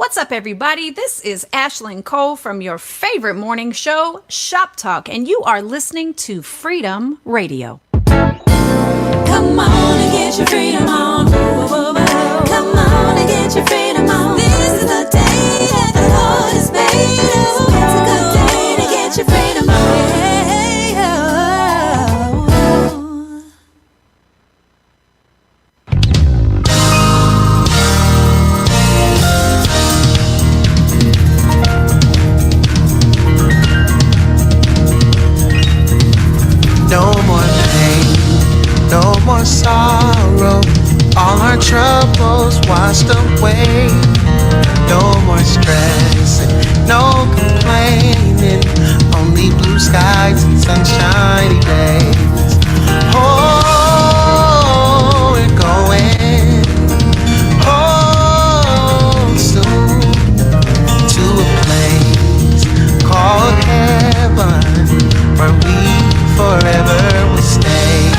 What's up, everybody? This is Ashlyn Cole from your favorite morning show, Shop Talk, and you are listening to Freedom Radio. Come on and get your freedom on. Come on and get your freedom on. This is the day that the Lord has made. It's a good day to get your freedom on. No more pain, no more sorrow. All our troubles washed away. No more stress and no complaining. Only blue skies and sunshiny days. Oh, we're going home soon to a place called heaven, where we forever will stay.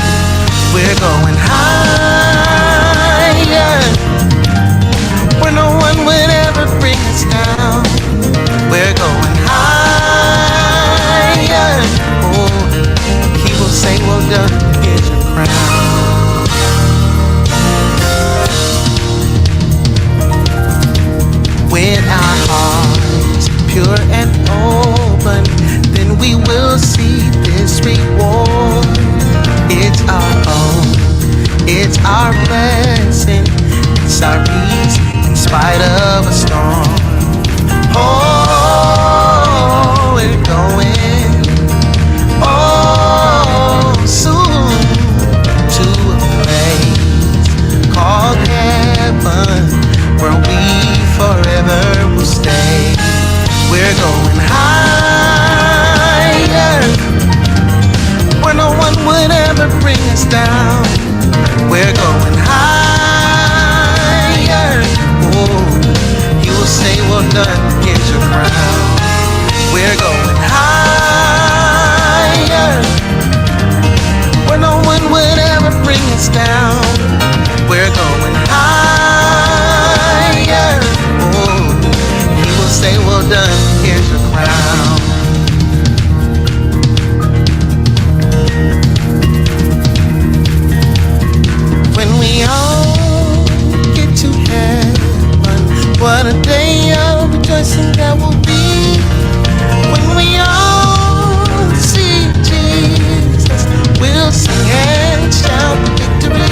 We're going higher, where no one would ever bring us down. We're going higher. Oh, he will say, well done, here's your crown. With our hearts pure and open, then we will see this reward. It's our own, it's our blessing, it's our peace in spite of a storm. Oh, we're going, oh, soon to a place called heaven, where we forever will stay. We're going higher, where no one would ever bring us down. We're going higher. Oh, he will say, well done, here's your crown. We're going higher, where no one would ever bring us down. We're going higher. Oh, he will say, well done, here's your crown. When we all get to heaven, what a day of rejoicing that will be. When we all see Jesus, we'll sing and shout victory.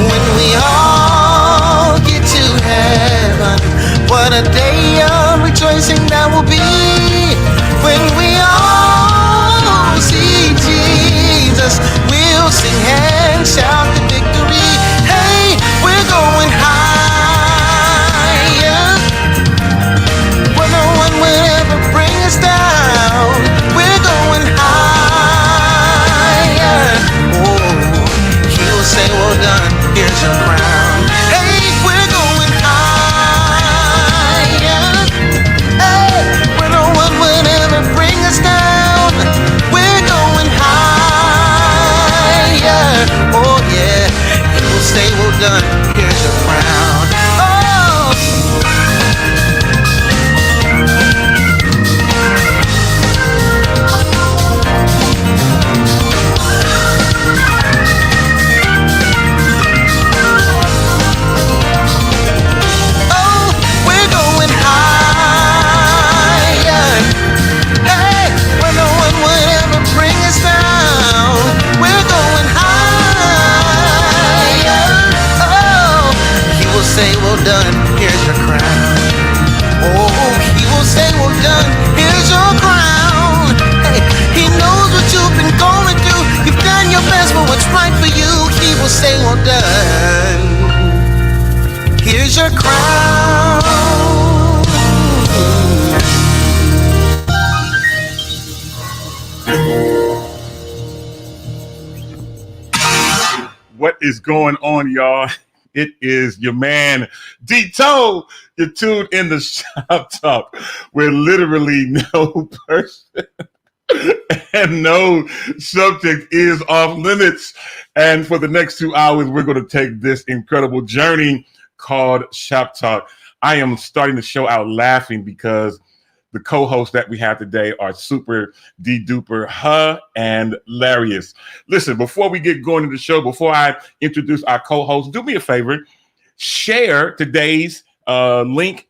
When we all get to heaven, what a day of rejoicing that will be. When we all see Jesus, we'll sing and shout the victory. Hey, we're going higher, where no one will ever bring us down. We're going higher. Oh, he will say, well done, here's your crown. Hey, we're going higher. Hey, where no one would ever bring us down. We're going higher. Oh yeah, he will say, well done, here's your crown. Oh, oh, we're going higher. Hey, where no one would ever bring us down. We're going higher. Oh, he will say, well done, here's your crown. Oh, he will say, well done, here's your crown. Hey, he knows what you've been going through. You've done your best for what's right for you. He will say, well done, here's your crown. What is going on, y'all? It is your man, D-Toe. You're tuned in the Shop Talk, where literally no person and no subject is off limits. And for the next 2 hours, we're going to take this incredible journey called Shop Talk. I am starting the show out laughing because the co-hosts that we have today are super duper and hilarious. Listen, before we get going to the show, before I introduce our co-hosts, do me a favor, share today's link.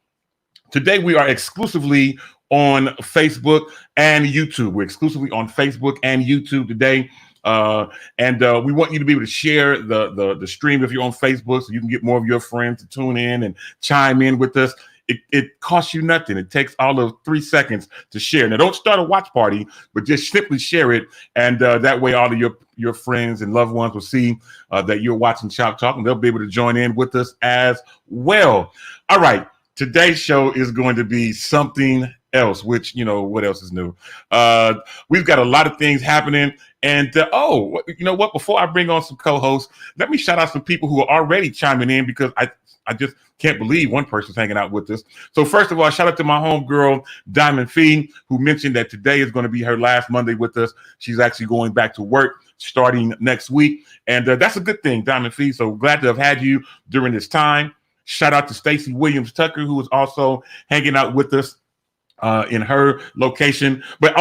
Today we are exclusively on Facebook and YouTube. We're exclusively on Facebook and YouTube today. And we want you to be able to share the stream if you're on Facebook so you can get more of your friends to tune in and chime in with us. It costs you nothing. It takes all of 3 seconds to share. Now, don't start a watch party, but just simply share it. And that way all of your friends and loved ones will see that you're watching Shop Talk, and they'll be able to join in with us as well. All right. Today's show is going to be something else, which, what else is new? We've got a lot of things happening. And, you know what? Before I bring on some co-hosts, let me shout out some people who are already chiming in because I just can't believe one person's hanging out with us. So first of all, shout out to my homegirl, Diamond Fee, who mentioned that today is going to be her last Monday with us. She's actually going back to work starting next week. And that's a good thing, Diamond Fee. So glad to have had you during this time. Shout out to Stacey Williams Tucker, who is also hanging out with us in her location. But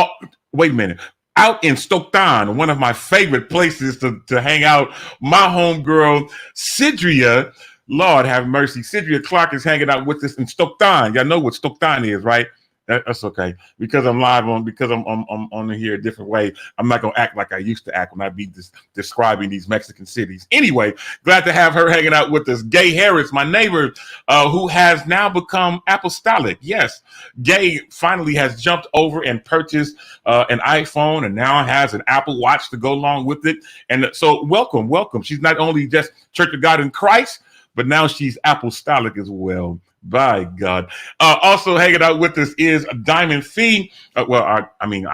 wait a minute. Out in Stockton, one of my favorite places to hang out, my homegirl, Sidria, Lord have mercy, Sidria Clark is hanging out with us in Stockton. Y'all know what Stockton is, right? That's okay. Because I'm on here a different way. I'm not going to act like I used to act when I be describing these Mexican cities. Anyway, glad to have her hanging out with us. Gay Harris, my neighbor, who has now become apostolic. Yes, Gay finally has jumped over and purchased an iPhone and now has an Apple Watch to go along with it. And so welcome. She's not only just Church of God in Christ, but now she's apostolic as well. By God. Also hanging out with us is Diamond Fee. I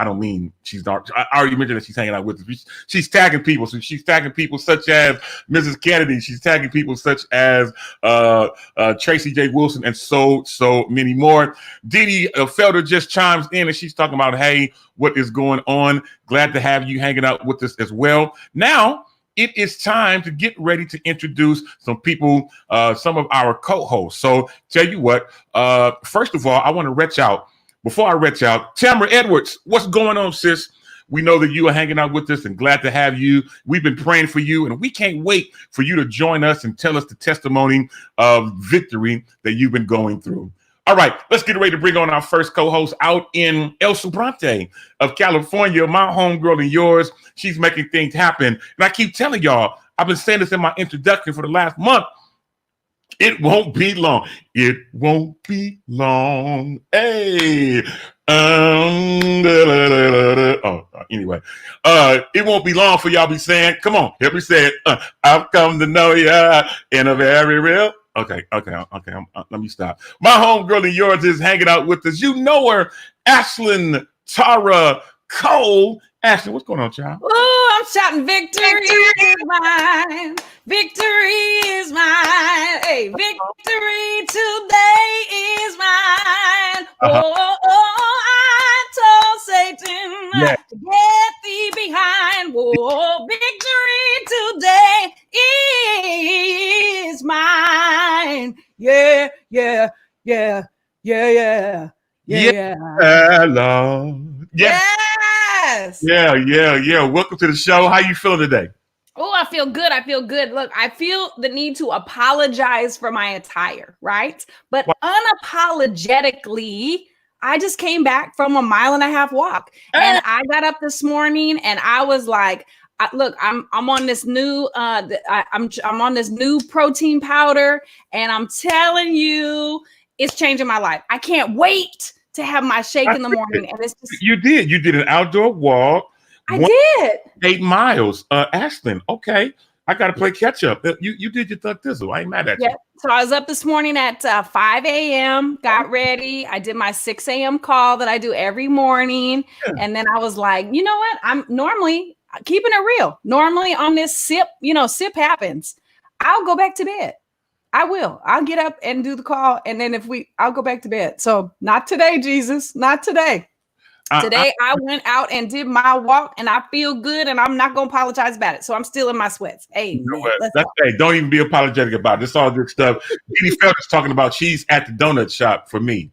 don't mean she's dark. I already mentioned that she's hanging out with us. She's tagging people. So she's tagging people such as Mrs. Kennedy. She's tagging people such as Tracy J. Wilson and so many more. Dee Dee Felder just chimes in and she's talking about, hey, what is going on? Glad to have you hanging out with us as well. Now, it is time to get ready to introduce some people, some of our co-hosts. So tell you what, first of all, I want to reach out. Before I reach out, Tamara Edwards, what's going on, sis? We know that you are hanging out with us and glad to have you. We've been praying for you and we can't wait for you to join us and tell us the testimony of victory that you've been going through. All right, let's get ready to bring on our first co-host out in El Sobrante of California, my homegirl and yours. She's making things happen. And I keep telling y'all, I've been saying this in my introduction for the last month. It won't be long. It won't be long. Hey. Anyway, it won't be long for y'all be saying, come on, help me say it. I've come to know ya in a very real. Okay. Let me stop. My homegirl and yours is hanging out with us. You know her, Ashlyn Tara Cole. Ashlyn, what's going on, child? Oh, I'm shouting victory is mine. Victory is mine. Hey, victory today is mine. I told Satan to get thee behind. Whoa, victory today is mine. Yeah. Lord. Yes. Yeah. Welcome to the show. How you feeling today? Oh, I feel good. Look, I feel the need to apologize for my attire, right? But unapologetically, I just came back from a 1.5 mile walk, and I got up this morning, and I was like, "Look, I'm on this new I'm on this new protein powder, and I'm telling you, it's changing my life. I can't wait to have my shake in the morning." And it's just you did an outdoor walk. I did 8 miles. Ashlyn, okay. I got to play catch up. You did your thug thizzle. I ain't mad at you. So I was up this morning at 5 a.m., got ready. I did my 6 a.m. call that I do every morning. Yeah. And then I was like, you know what? I'm normally keeping it real. Normally on this sip happens. I'll go back to bed. I will. I'll get up and do the call. And then I'll go back to bed. So not today, Jesus. Not today. Today I went out and did my walk and I feel good and I'm not going to apologize about it. So I'm still in my sweats. Hey, you know what? Hey, don't even be apologetic about it. It's all good stuff. Didi Felder's talking about she's at the donut shop for me.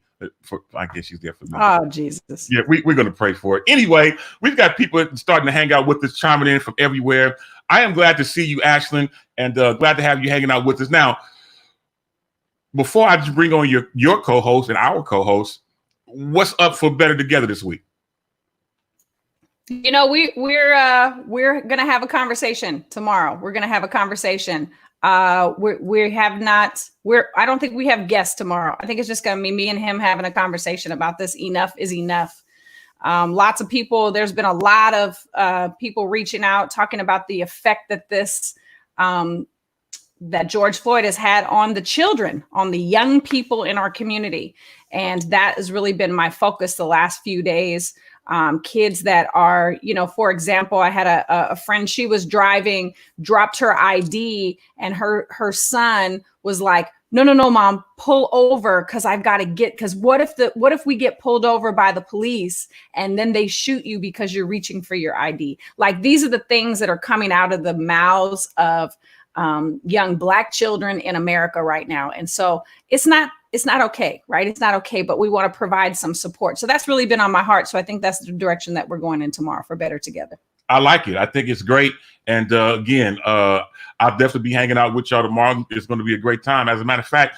I guess she's there for me. Oh, Jesus. Yeah, we're going to pray for it. Anyway, we've got people starting to hang out with us, chiming in from everywhere. I am glad to see you, Ashlyn, and glad to have you hanging out with us. Now, before I just bring on your co-host and our co-host, what's up for Better Together this week? You know, we're gonna have a conversation tomorrow. We're gonna have a conversation. I don't think we have guests tomorrow. I think it's just gonna be me and him having a conversation about this. Enough is enough. Lots of people. There's been a lot of people reaching out, talking about the effect that this that George Floyd has had on the children, on the young people in our community, and that has really been my focus the last few days. Kids that are, you know, for example, I had a friend, she was driving, dropped her ID, and her son was like, no, mom, pull over, because I've got to get, because what if we get pulled over by the police and then they shoot you because you're reaching for your ID? Like, these are the things that are coming out of the mouths of young Black children in America right now. And so it's not okay, right? It's not okay, but we want to provide some support. So that's really been on my heart. So I think that's the direction that we're going in tomorrow for Better Together. I like it. I think it's great. And again, I'll definitely be hanging out with y'all tomorrow. It's going to be a great time. As a matter of fact,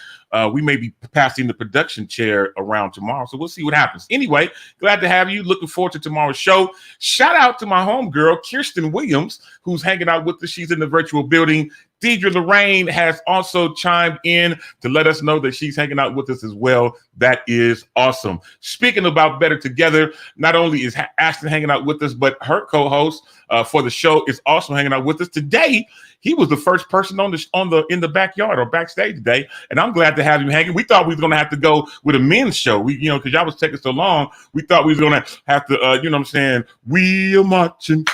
we may be passing the production chair around tomorrow. So we'll see what happens. Anyway, glad to have you. Looking forward to tomorrow's show. Shout out to my homegirl, Kirsten Williams, who's hanging out with us. She's in the virtual building. Deidre Lorraine has also chimed in to let us know that she's hanging out with us as well. That is awesome. Speaking about Better Together, not only is Ashton hanging out with us, but her co-host for the show is also hanging out with us today. He was the first person in the backyard or backstage today, and I'm glad to have him hanging. We thought we was going to have to go with a men's show. Because y'all was taking so long, we thought we was going to have to, you know what I'm saying? We're marching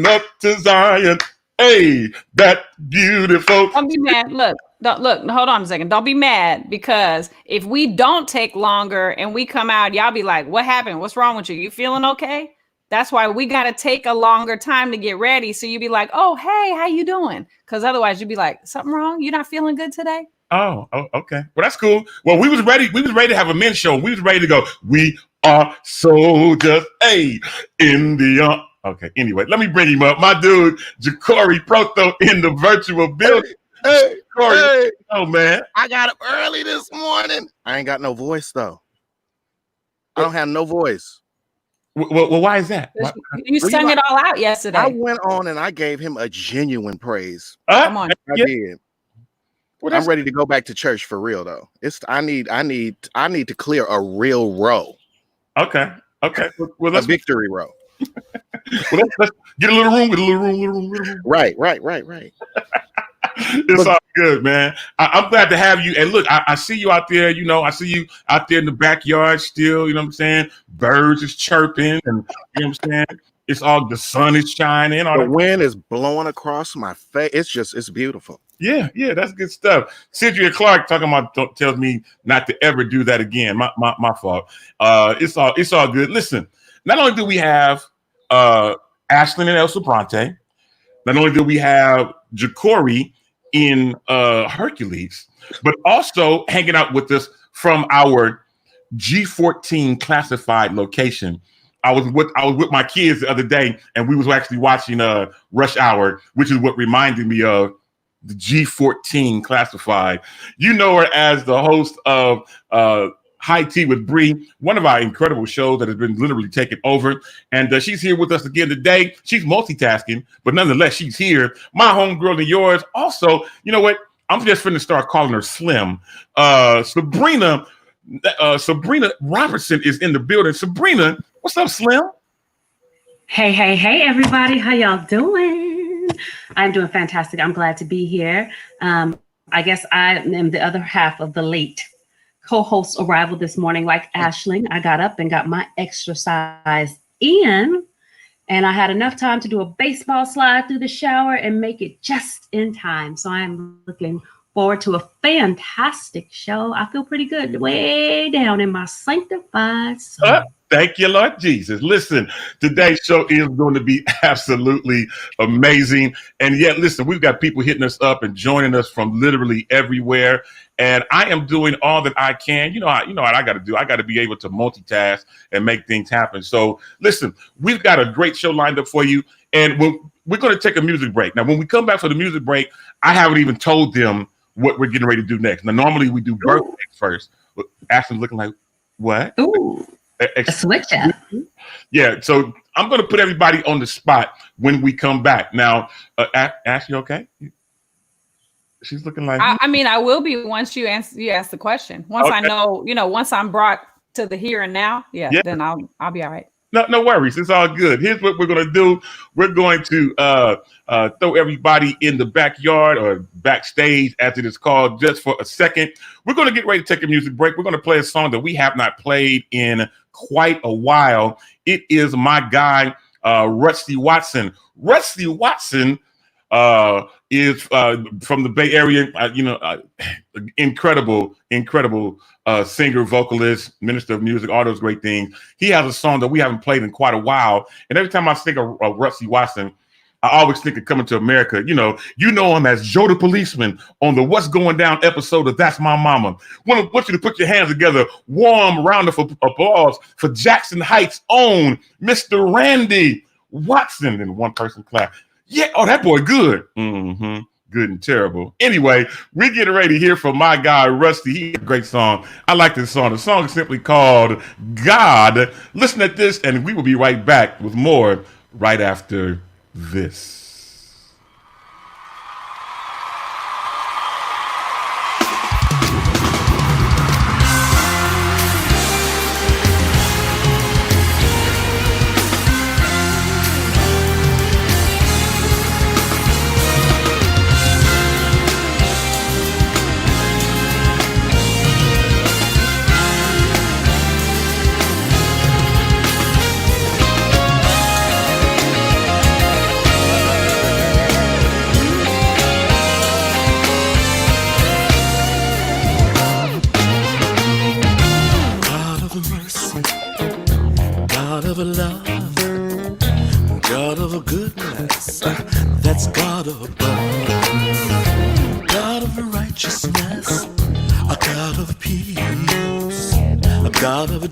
up to Zion. Hey, that beautiful. Don't be mad. Look, hold on a second. Don't be mad, because if we don't take longer and we come out, y'all be like, what happened? What's wrong with you? You feeling okay? That's why we got to take a longer time to get ready. So you be like, oh, hey, how you doing? Because otherwise you'd be like, something wrong? You're not feeling good today? Oh, okay. Well, that's cool. Well, we was ready. We was ready to have a men's show. We was ready to go. We are soldiers, in the Okay, anyway, let me bring him up. My dude, Ja'Cory Proto in the virtual building. Hey, Corey, oh man. I got up early this morning. I ain't got no voice though. I don't have no voice. Well, why is that? You sung it all out yesterday. I went on and I gave him a genuine praise. Come on. I did. Well, I'm ready to go back to church for real though. I need to clear a real row. Okay. Well, a victory row. Well, let's get a little room. Right. It's all good, man. I'm glad to have you. And look, I see you out there. I see you out there in the backyard still. You know what I'm saying? Birds is chirping, and you know what I'm saying. It's all, the sun is shining. The wind is blowing across my face. It's beautiful. Yeah, that's good stuff. Cedria Clark talking about tells me not to ever do that again. My fault. It's all good. Listen, not only do we have Ashlyn and El Sobrante, not only do we have Ja'Cory in Hercules, but also hanging out with us from our G14 classified location. I was with my kids the other day, and we was actually watching Rush Hour, which is what reminded me of the G14 classified. You know her as the host of High Tea with Bree, one of our incredible shows that has been literally taken over. And she's here with us again today. She's multitasking, but nonetheless, she's here. My homegirl and yours. Also, you know what? I'm just finna start calling her Slim. Sabrina Robertson is in the building. Sabrina, what's up, Slim? Hey, everybody. How y'all doing? I'm doing fantastic. I'm glad to be here. I guess I am the other half of the late co-host arrival this morning. Like Ashlyn, I got up and got my exercise in, and I had enough time to do a baseball slide through the shower and make it just in time. So I'm looking forward to a fantastic show. I feel pretty good way down in my sanctified soul. Thank you, Lord Jesus. Listen, today's show is going to be absolutely amazing. And yet, listen, we've got people hitting us up and joining us from literally everywhere. And I am doing all that I can. You know what I got to do. I got to be able to multitask and make things happen. So listen, we've got a great show lined up for you. And we're going to take a music break. Now, when we come back for the music break, I haven't even told them what we're getting ready to do next. Now, normally we do birthdays first. Ashley's looking like, what? Ooh. A switch up. Yeah, so I'm going to put everybody on the spot when we come back. Now, Ashley, okay? She's looking like. I mean, I will be once you ask the question. Once I know, once I'm brought to the here and now, then I'll be all right. No worries. It's all good. Here's what we're going to do. We're going to throw everybody in the backyard or backstage, as it is called, just for a second. We're going to get ready to take a music break. We're going to play a song that we have not played in quite a while. It is my guy, Rusty Watson. Rusty Watson is from the Bay Area, incredible singer, vocalist, minister of music, all those great things. He has a song that we haven't played in quite a while. And every time I think of Rusty Watson, I always think of Coming to America. You know him as Joe the Policeman on the What's Going Down episode of That's My Mama. Want you to put your hands together. Warm round of applause for Jackson Heights' own Mr. Randy Watson. And one person clap. Yeah, oh, that boy good. Mm-hmm. Good and terrible. Anyway, we're getting ready to hear from my guy, Rusty. He has a great song. I like this song. The song is simply called God. Listen at this, and we will be right back with more right after this.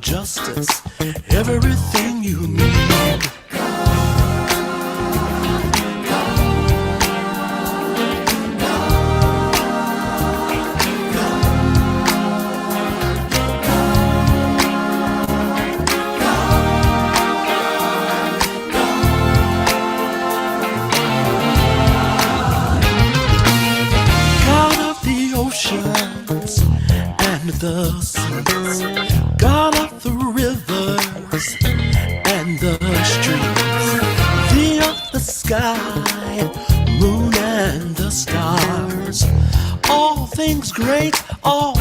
Justice, everything you need. God of the oceans and the seas, God of the rivers and the streams, the earth, the sky, moon and the stars. All things great are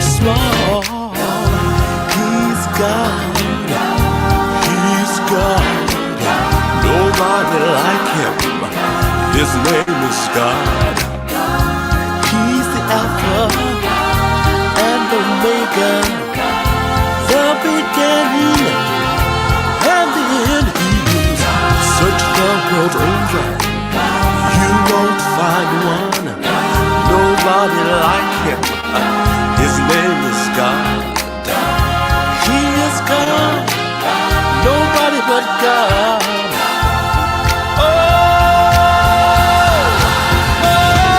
small. He's God, He's God. Nobody like Him. His name is God. He's the Alpha and Omega, the beginning and the end. Search the world over, you won't find one. Nobody like Him. His name is God. He is God. Nobody but God. Oh, oh.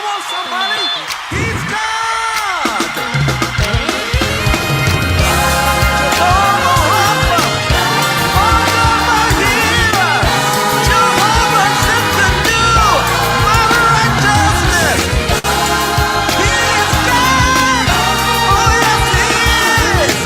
Come on, somebody. He's God. Jehovah Rapha, my healer. Jehovah Tsidkenu, my righteousness. He is God. Oh, yes, he is.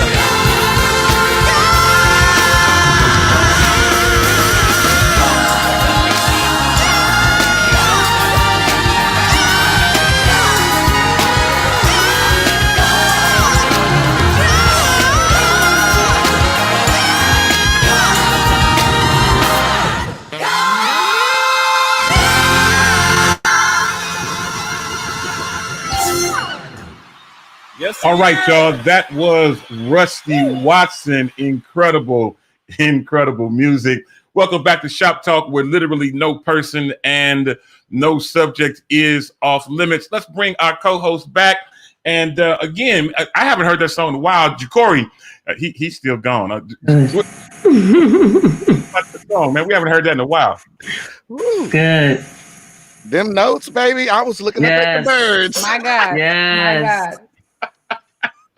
Yes. All right, y'all. That was Rusty Watson. Incredible, incredible music. Welcome back to Shop Talk, where literally no person and no subject is off limits. Let's bring our co-host back. And again, I haven't heard that song in a while. Jacory, he's still gone. What's the song, man? We haven't heard that in a while. Woo. Good. Them notes, baby. I was looking up at the Yes. birds. My God. Yes.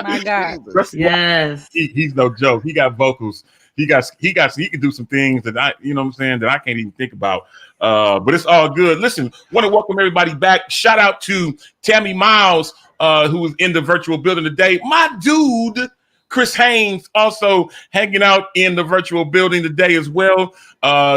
My God. Rusty Yes. he's no joke. He got vocals. He can do some things that I can't even think about. But it's all good. Listen, want to welcome everybody back. Shout out to Tammy Miles, who was in the virtual building today. My dude, Chris Haynes, also hanging out in the virtual building today as well.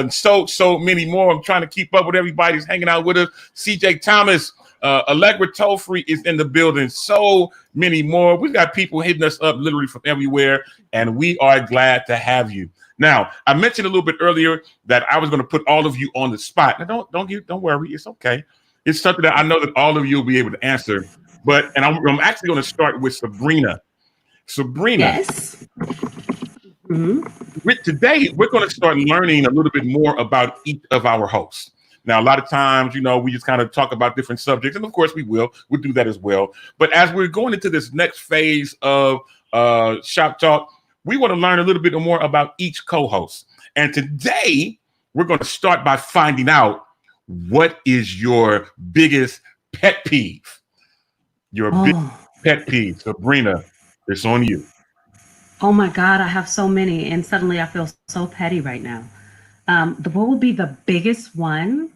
So many more. I'm trying to keep up with everybody's hanging out with us. CJ Thomas, Allegra Tolfree is in the building. So many more. We've got people hitting us up literally from everywhere, and we are glad to have you. Now, I mentioned a little bit earlier that I was going to put all of you on the spot. Now, don't worry. It's okay. It's something that I know that all of you will be able to answer. But I'm actually going to start with Sabrina. Sabrina. Yes. Mm-hmm. Today, we're going to start learning a little bit more about each of our hosts. Now, a lot of times, we just kind of talk about different subjects, and of course we'll do that as well. But as we're going into this next phase of Shop Talk, we want to learn a little bit more about each co-host. And today, we're going to start by finding out what is your biggest pet peeve. Your biggest pet peeve. Sabrina, it's on you. Oh my God, I have so many, and suddenly I feel so petty right now. What would be the biggest one?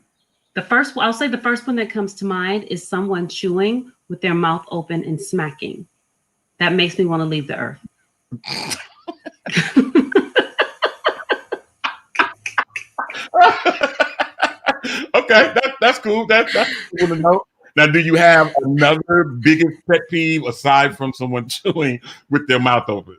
I'll say the first one that comes to mind is someone chewing with their mouth open and smacking. That makes me want to leave the earth. Okay, that's cool. That's cool to know. Now, do you have another biggest pet peeve aside from someone chewing with their mouth open?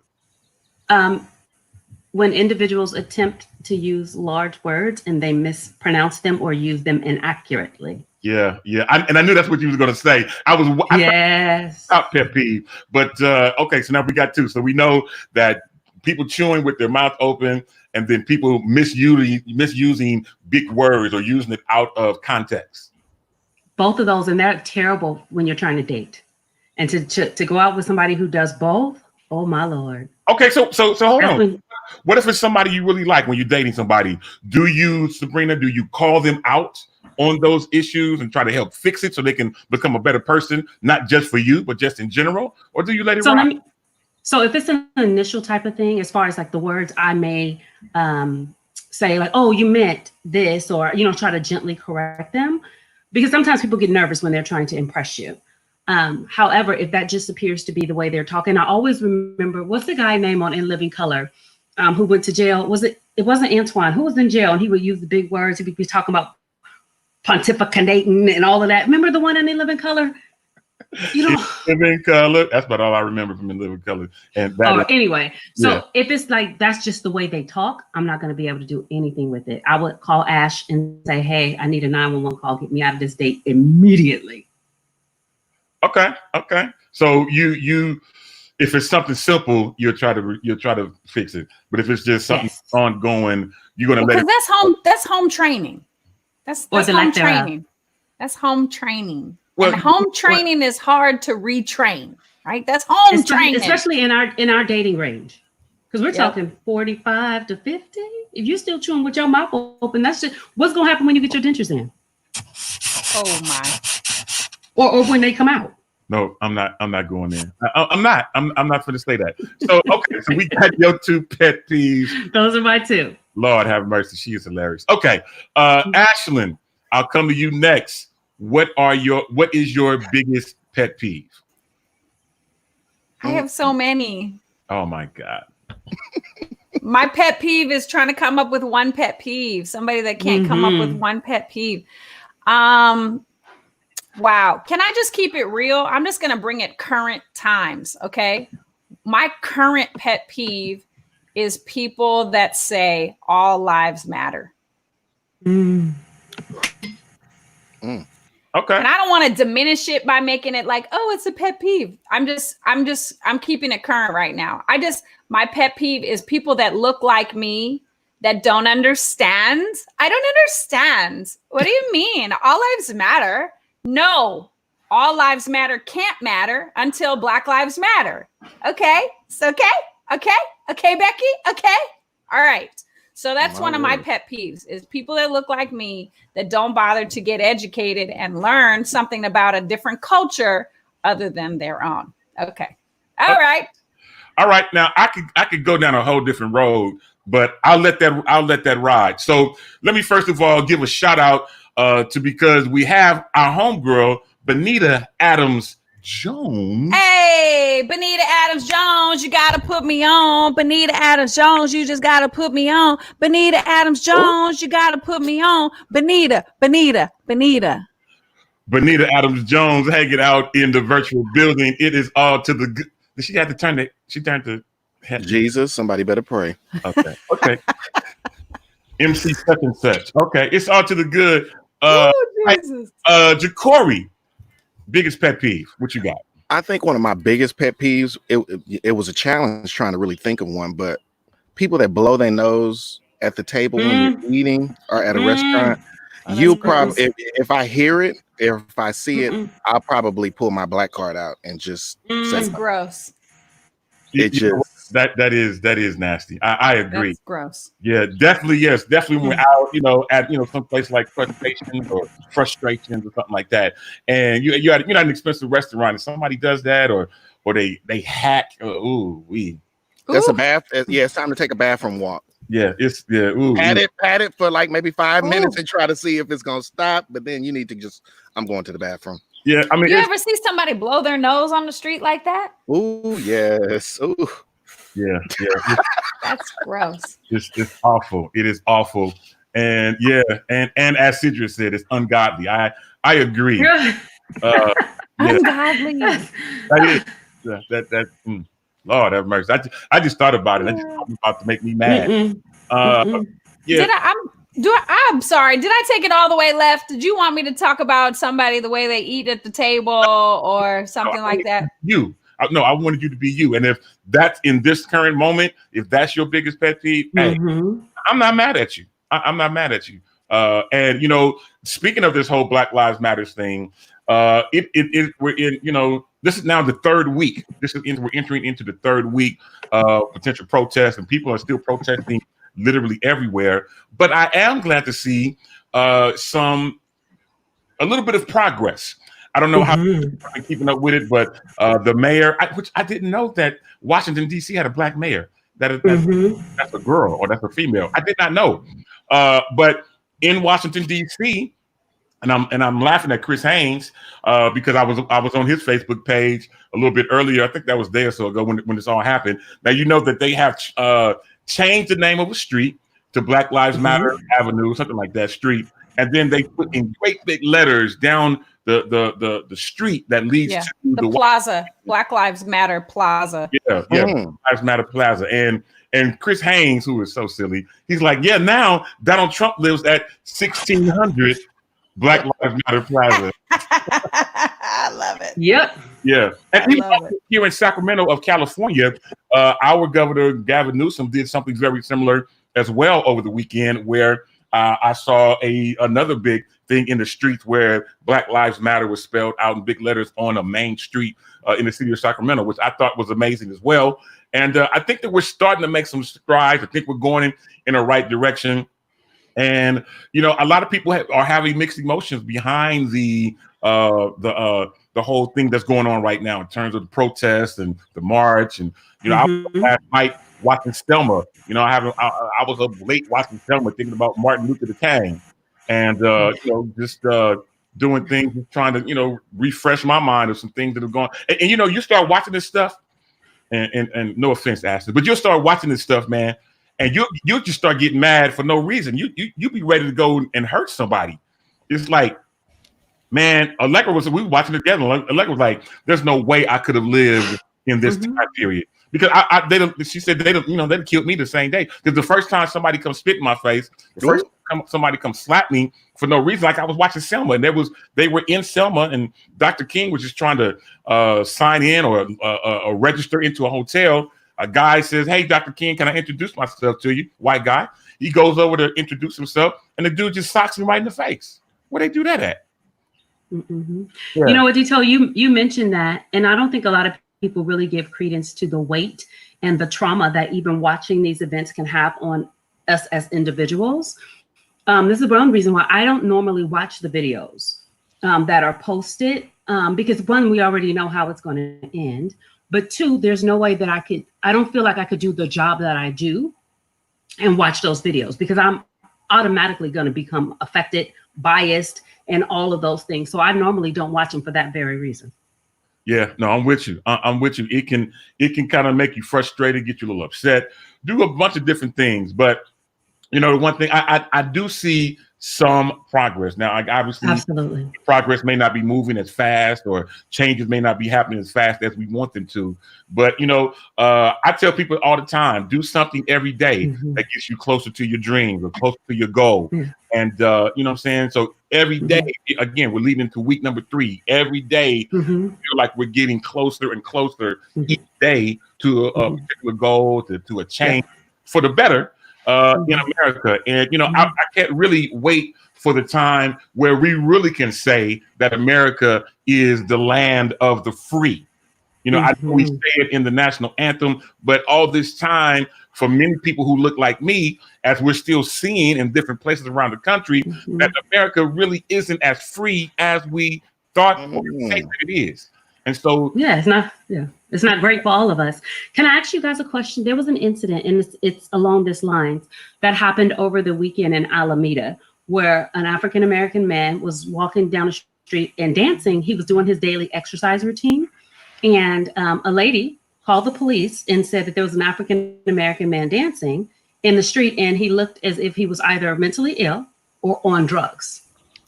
When individuals attempt to use large words and they mispronounce them or use them inaccurately. Yeah. I knew that's what you was going to say. Yes. Top pet peeve. But okay, so now we got two. So we know that people chewing with their mouth open, and then people misusing big words or using it out of context. Both of those, and they're terrible when you're trying to date. And to go out with somebody who does both, oh my Lord. Okay, so hold on. When, What if it's somebody you really like when you're dating somebody? Sabrina, do you call them out on those issues and try to help fix it so they can become a better person, not just for you, but just in general? Or do you let it rock? So if it's an initial type of thing, as far as like the words, I may say like, oh, you meant this, or, try to gently correct them, because sometimes people get nervous when they're trying to impress you. However, if that just appears to be the way they're talking, I always remember, what's the guy name on In Living Color who went to jail? It wasn't Antoine, who was in jail, and he would use the big words. He would be talking about pontificating and all of that. Remember the one in In Living Color? Living Color. That's about all I remember from In Living Color. And anyway, so if it's like that's just the way they talk, I'm not going to be able to do anything with it. I would call Ash and say, "Hey, I need a 911 call. Get me out of this date immediately." Okay. So you, if it's something simple, you'll try to fix it. But if it's just something ongoing, you're gonna let it. That's home training. That's home training. That's home training. Well, and home training is hard to retrain, right? That's home training, especially in our dating range, because we're talking 45 to 50. If you're still chewing with your mouth open, that's just what's gonna happen when you get your dentures in. Oh my! or when they come out. No, I'm not going there. I'm not going to say that. So, okay. So we got your 2 pet peeves. Those are my 2. Lord have mercy. She is hilarious. Okay. Ashlyn, I'll come to you next. What is your biggest pet peeve? I have so many. Oh my God. My pet peeve is trying to come up with one pet peeve. Somebody that can't come up with one pet peeve. Wow. Can I just keep it real? I'm just going to bring it current times. Okay. My current pet peeve is people that say all lives matter. Okay. And I don't want to diminish it by making it like, oh, it's a pet peeve. I'm keeping it current right now. My pet peeve is people that look like me that don't understand. I don't understand. What do you mean? All lives matter. No, all lives matter can't matter until Black Lives Matter. Okay. It's okay. Okay, Becky. Okay. All right. So that's one of my pet peeves is people that look like me that don't bother to get educated and learn something about a different culture other than their own. Okay. All right. All right. Now I could go down a whole different road, but I'll let that ride. So let me first of all give a shout out because we have our homegirl, Benita Adams Jones. Hey, Benita Adams Jones, you got to put me on. Benita Adams Jones, you just got to put me on. Benita Adams Jones, you got to put me on. Benita. Benita Adams Jones hanging out in the virtual building. It is all to the good. She had to turn it. She turned to Jesus. Somebody better pray. Okay. MC such and such. Okay. It's all to the good. Jesus. Jacory, biggest pet peeve. What you got? I think one of my biggest pet peeves, it was a challenge trying to really think of one, but people that blow their nose at the table when you're eating or at a restaurant, you probably, if I hear it, if I see it, I'll probably pull my black card out and just say That's gross. That is nasty. I agree. That's gross. Yeah, definitely. Yes, definitely. When we're out, at some place like frustrations or something like that, and you're at an expensive restaurant, and somebody does that, or they hack. That's a bath. Yeah, it's time to take a bathroom walk. Yeah, Pat it for like maybe 5 minutes and try to see if it's gonna stop. But then you need to I'm going to the bathroom. Yeah, I mean, you ever see somebody blow their nose on the street like that? Ooh, yes. Ooh. Yeah. That's gross. It's awful. It is awful. And and as Sidra said, it's ungodly. I agree. Ungodly. That is Lord have mercy. I just thought about it. It's about to make me mad. I'm sorry. Did I take it all the way left? Did you want me to talk about somebody the way they eat at the table or something like that? No, I wanted you to be you. And if that's in this current moment, if that's your biggest pet peeve, hey, I'm not mad at you. I'm not mad at you. And speaking of this whole Black Lives Matters thing, we're in, this is now the third week. We're entering into the third week of potential protests, and people are still protesting literally everywhere. But I am glad to see a little bit of progress. I don't know how I've been keeping up with it, but the mayor, which I didn't know that Washington, D.C. had a black mayor. That's a girl or that's a female. I did not know. But in Washington, D.C., and I'm laughing at Chris Haynes because I was on his Facebook page a little bit earlier. I think that was a day or so ago when this all happened. Now, you know that they have changed the name of a street to Black Lives Matter Avenue, something like that street. And then they put in great big letters down the street that leads to the plaza, Black Lives Matter Plaza. Black Lives Matter Plaza. And Chris Haynes, who is so silly, he's like, now Donald Trump lives at 1600 Black Lives Matter Plaza. I love it. Yep. Yeah. And here in Sacramento of California, our governor, Gavin Newsom, did something very similar as well over the weekend where I saw another big thing in the streets where Black Lives Matter was spelled out in big letters on a main street in the city of Sacramento, which I thought was amazing as well. And I think that we're starting to make some strides. I think we're going in the right direction. And, a lot of people are having mixed emotions behind the the whole thing that's going on right now in terms of the protests and the march. And I was up last night watching Selma. I was up late watching Selma, thinking about Martin Luther King, and just doing things, just trying to refresh my mind of some things that have gone. And you start watching this stuff, and no offense, Ashley, but you'll start watching this stuff, man, and you just start getting mad for no reason. You be ready to go and hurt somebody. It's like, man, Allegra we were watching it together. Allegra was like, "There's no way I could have lived in this time period." Because she said they'd killed me the same day. Because the first time somebody comes spit in my face, the first time somebody comes slap me for no reason, like I was watching Selma, and they were in Selma, and Dr. King was just trying to sign in or register into a hotel. A guy says, "Hey, Dr. King, can I introduce myself to you?" White guy. He goes over to introduce himself, and the dude just socks him right in the face. Where they do that at? Mm-hmm. Yeah. You know what, Dito, you mentioned that, and I don't think a lot of people really give credence to the weight and the trauma that even watching these events can have on us as individuals. This is one reason why I don't normally watch the videos that are posted, because one, we already know how it's going to end, but two, there's no way that I don't feel like I could do the job that I do and watch those videos, because I'm automatically going to become affected, biased, and all of those things. So I normally don't watch them for that very reason. Yeah, no, I'm with you. I'm with you. It can kind of make you frustrated, get you a little upset, do a bunch of different things. But the one thing I do see some progress. Now, obviously, absolutely, progress may not be moving as fast, or changes may not be happening as fast as we want them to. But I tell people all the time, do something every day that gets you closer to your dreams or closer to your goal. Yeah. And you know what I'm saying? So every day, again, we're leading to week number 3. Every day, we feel like we're getting closer and closer each day to a particular goal, to a change for the better in America. And I can't really wait for the time where we really can say that America is the land of the free. I know we say it in the national anthem, but all this time, for many people who look like me, as we're still seeing in different places around the country, that America really isn't as free as we thought or say that it is. And so, it's not great for all of us. Can I ask you guys a question? There was an incident, and it's along this lines, that happened over the weekend in Alameda, where an African-American man was walking down the street and dancing. He was doing his daily exercise routine, and a lady called the police and said that there was an African-American man dancing in the street, and he looked as if he was either mentally ill or on drugs.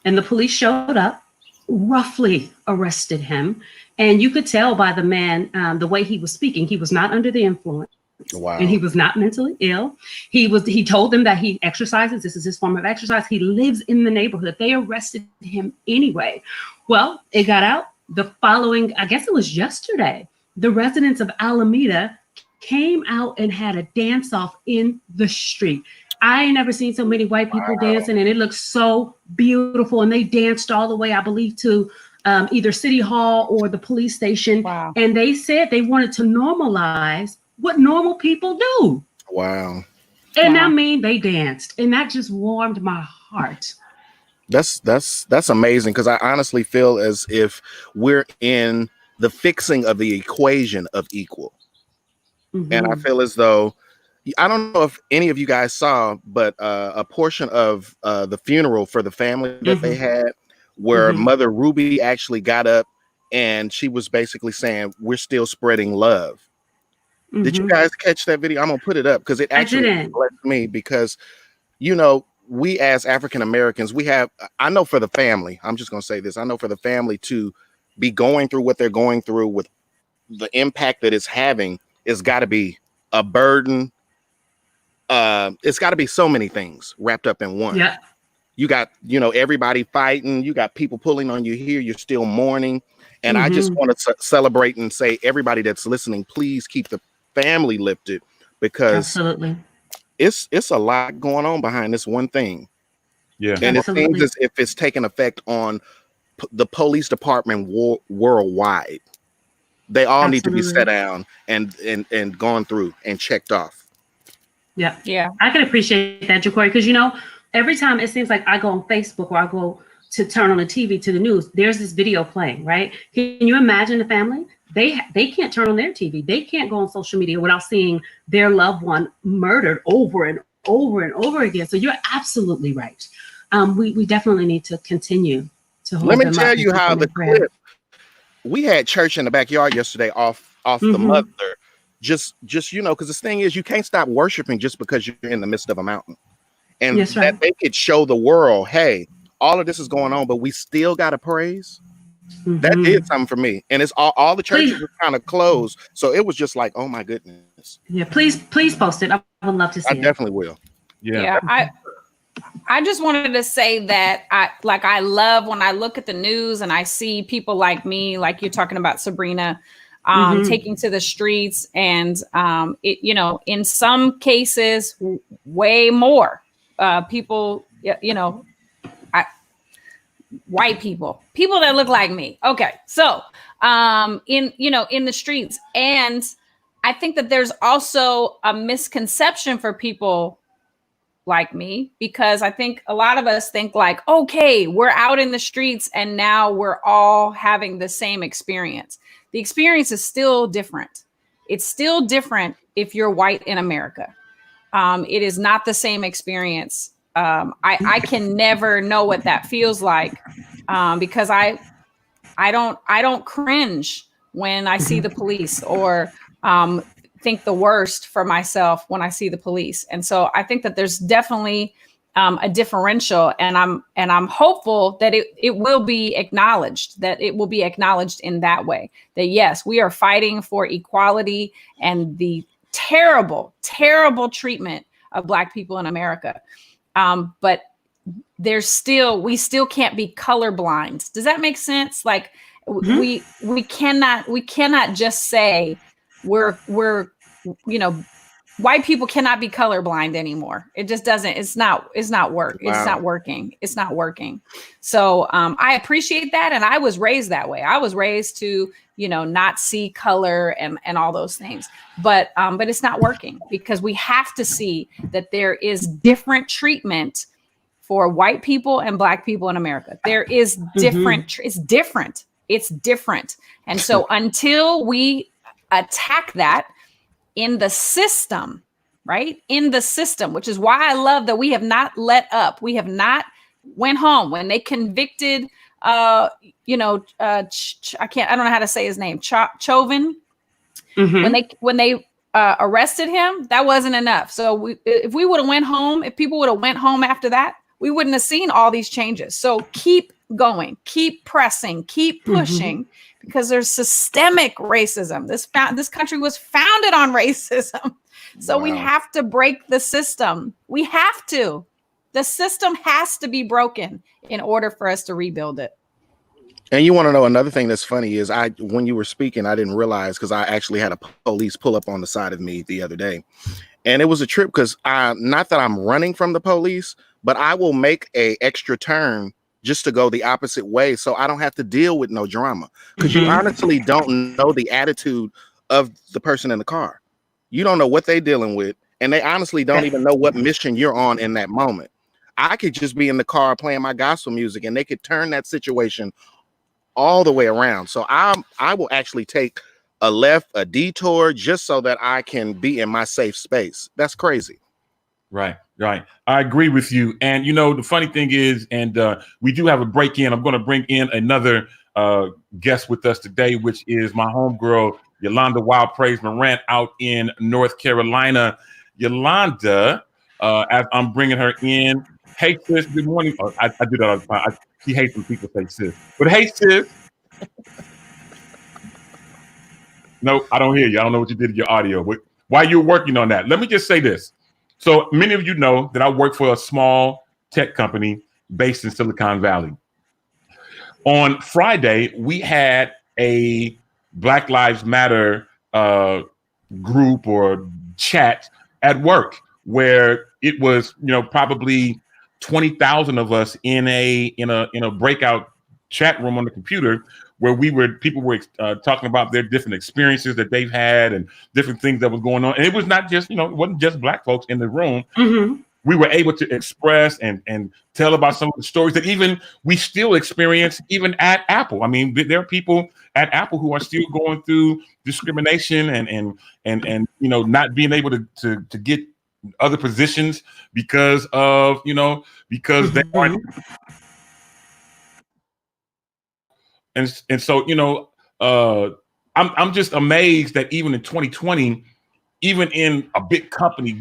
And the police showed up, roughly arrested him. And you could tell by the man, the way he was speaking, he was not under the influence. Wow. And he was not mentally ill. He told them that he exercises. This is his form of exercise. He lives in the neighborhood. They arrested him anyway. Well, it got out the following, I guess it was yesterday, the residents of Alameda came out and had a dance off in the street. I ain't never seen so many white people dancing, and it looked so beautiful. And they danced all the way, I believe, to either City Hall or the police station. Wow. And they said they wanted to normalize what normal people do. Wow. And I mean, they danced, and that just warmed my heart. That's amazing, because I honestly feel as if we're in the fixing of the equation of equal. And I feel as though, I don't know if any of you guys saw, but a portion of the funeral for the family that they had, where Mother Ruby actually got up and she was basically saying, "We're still spreading love." Did you guys catch that video? I'm gonna put it up because it actually blessed me, because we as African Americans, I know for the family, I'm just gonna say this, I know for the family to be going through what they're going through with the impact that it's having, it's got to be a burden. It's got to be so many things wrapped up in one. Yeah. You got, everybody fighting. You got people pulling on you here. You're still mourning. And I just want to celebrate and say, everybody that's listening, please keep the family lifted, because absolutely, it's a lot going on behind this one thing. Yeah. And absolutely. it seems as if it's taking effect on the police department worldwide. They all need to be set down and gone through and checked off. Yeah. I can appreciate that, Jacory, because every time it seems like I go on Facebook or I go to turn on the TV to the news, there's this video playing, right? Can you imagine the family? They can't turn on their TV. They can't go on social media without seeing their loved one murdered over and over and over again. So you're absolutely right. We definitely need to continue to hold Let me them tell up you and how keep them the in prayer. clip. We had church in the backyard yesterday off the mother. Just because the thing is, you can't stop worshiping just because you're in the midst of a mountain. And That's that right. they could show the world, hey, all of this is going on, but we still got to praise. That did something for me. And it's all the churches were kind of closed. So it was just like, oh my goodness. Yeah, please post it. I would love to see I it. definitely will. Yeah, I just wanted to say that I love when I look at the news and I see people like me, like you're talking about, Sabrina, taking to the streets, and it, you know, in some cases way more people, you know, white people that look like me. Okay, so in the streets, and I think that there's also a misconception for people like me, because I think a lot of us think like, okay, we're out in the streets and now we're all having the same experience. The experience is still different. It's still different if you're white in America. It is not the same experience. I can never know what that feels like because I don't cringe when I see the police, or think the worst for myself when I see the police. And so I think that there's definitely a differential, and I'm hopeful that it will be acknowledged, in that way, that yes, we are fighting for equality and the terrible, terrible treatment of Black people in America. But we still can't be colorblind. Does that make sense? Like we cannot just say we're white people cannot be colorblind anymore. It just doesn't. It's not work. Wow. It's not working. It's not working. So I appreciate that, and I was raised that way. I was raised to not see color and all those things. But it's not working, because we have to see that there is different treatment for white people and Black people in America. There is different. It's different. It's different. And so until we attack that in the system, right? In the system, which is why I love that we have not let up. We have not went home when they convicted, I don't know how to say his name, Chauvin. When they arrested him, that wasn't enough. So if we would have went home, if people would have went home after that, we wouldn't have seen all these changes. So keep going, keep pressing, keep pushing, because there's systemic racism. This country was founded on racism. So we have to break the system. We have to. The system has to be broken in order for us to rebuild it. And you want to know another thing that's funny is when you were speaking, I didn't realize, because I actually had a police pull up on the side of me the other day. And it was a trip, because not that I'm running from the police, but I will make a extra turn just to go the opposite way, so I don't have to deal with no drama. Because you honestly don't know the attitude of the person in the car. You don't know what they're dealing with, and they honestly don't even know what mission you're on in that moment. I could just be in the car playing my gospel music, and they could turn that situation all the way around. So I will actually take a detour, just so that I can be in my safe space. That's crazy. Right. I agree with you. And, the funny thing is, and we do have a break in. I'm going to bring in another guest with us today, which is my homegirl, Yolanda Wild Praise Morant, out in North Carolina. Yolanda, as I'm bringing her in. Hey, sis, good morning. Oh, I do that all the time. She hates when people say sis. But hey, sis. No, I don't hear you. I don't know what you did to your audio. While you're working on that, let me just say this. So many of you know that I work for a small tech company based in Silicon Valley. On Friday, we had a Black Lives Matter group or chat at work, where it was, probably 20,000 of us in a breakout chat room on the computer, where people were talking about their different experiences that they've had and different things that was going on. And it was not just, it wasn't just Black folks in the room. we were able to express and tell about some of the stories that even we still experience even at Apple. I mean, there are people at Apple who are still going through discrimination and not being able to get other positions because of because they aren't. And so I'm just amazed that even in 2020, even in a big company,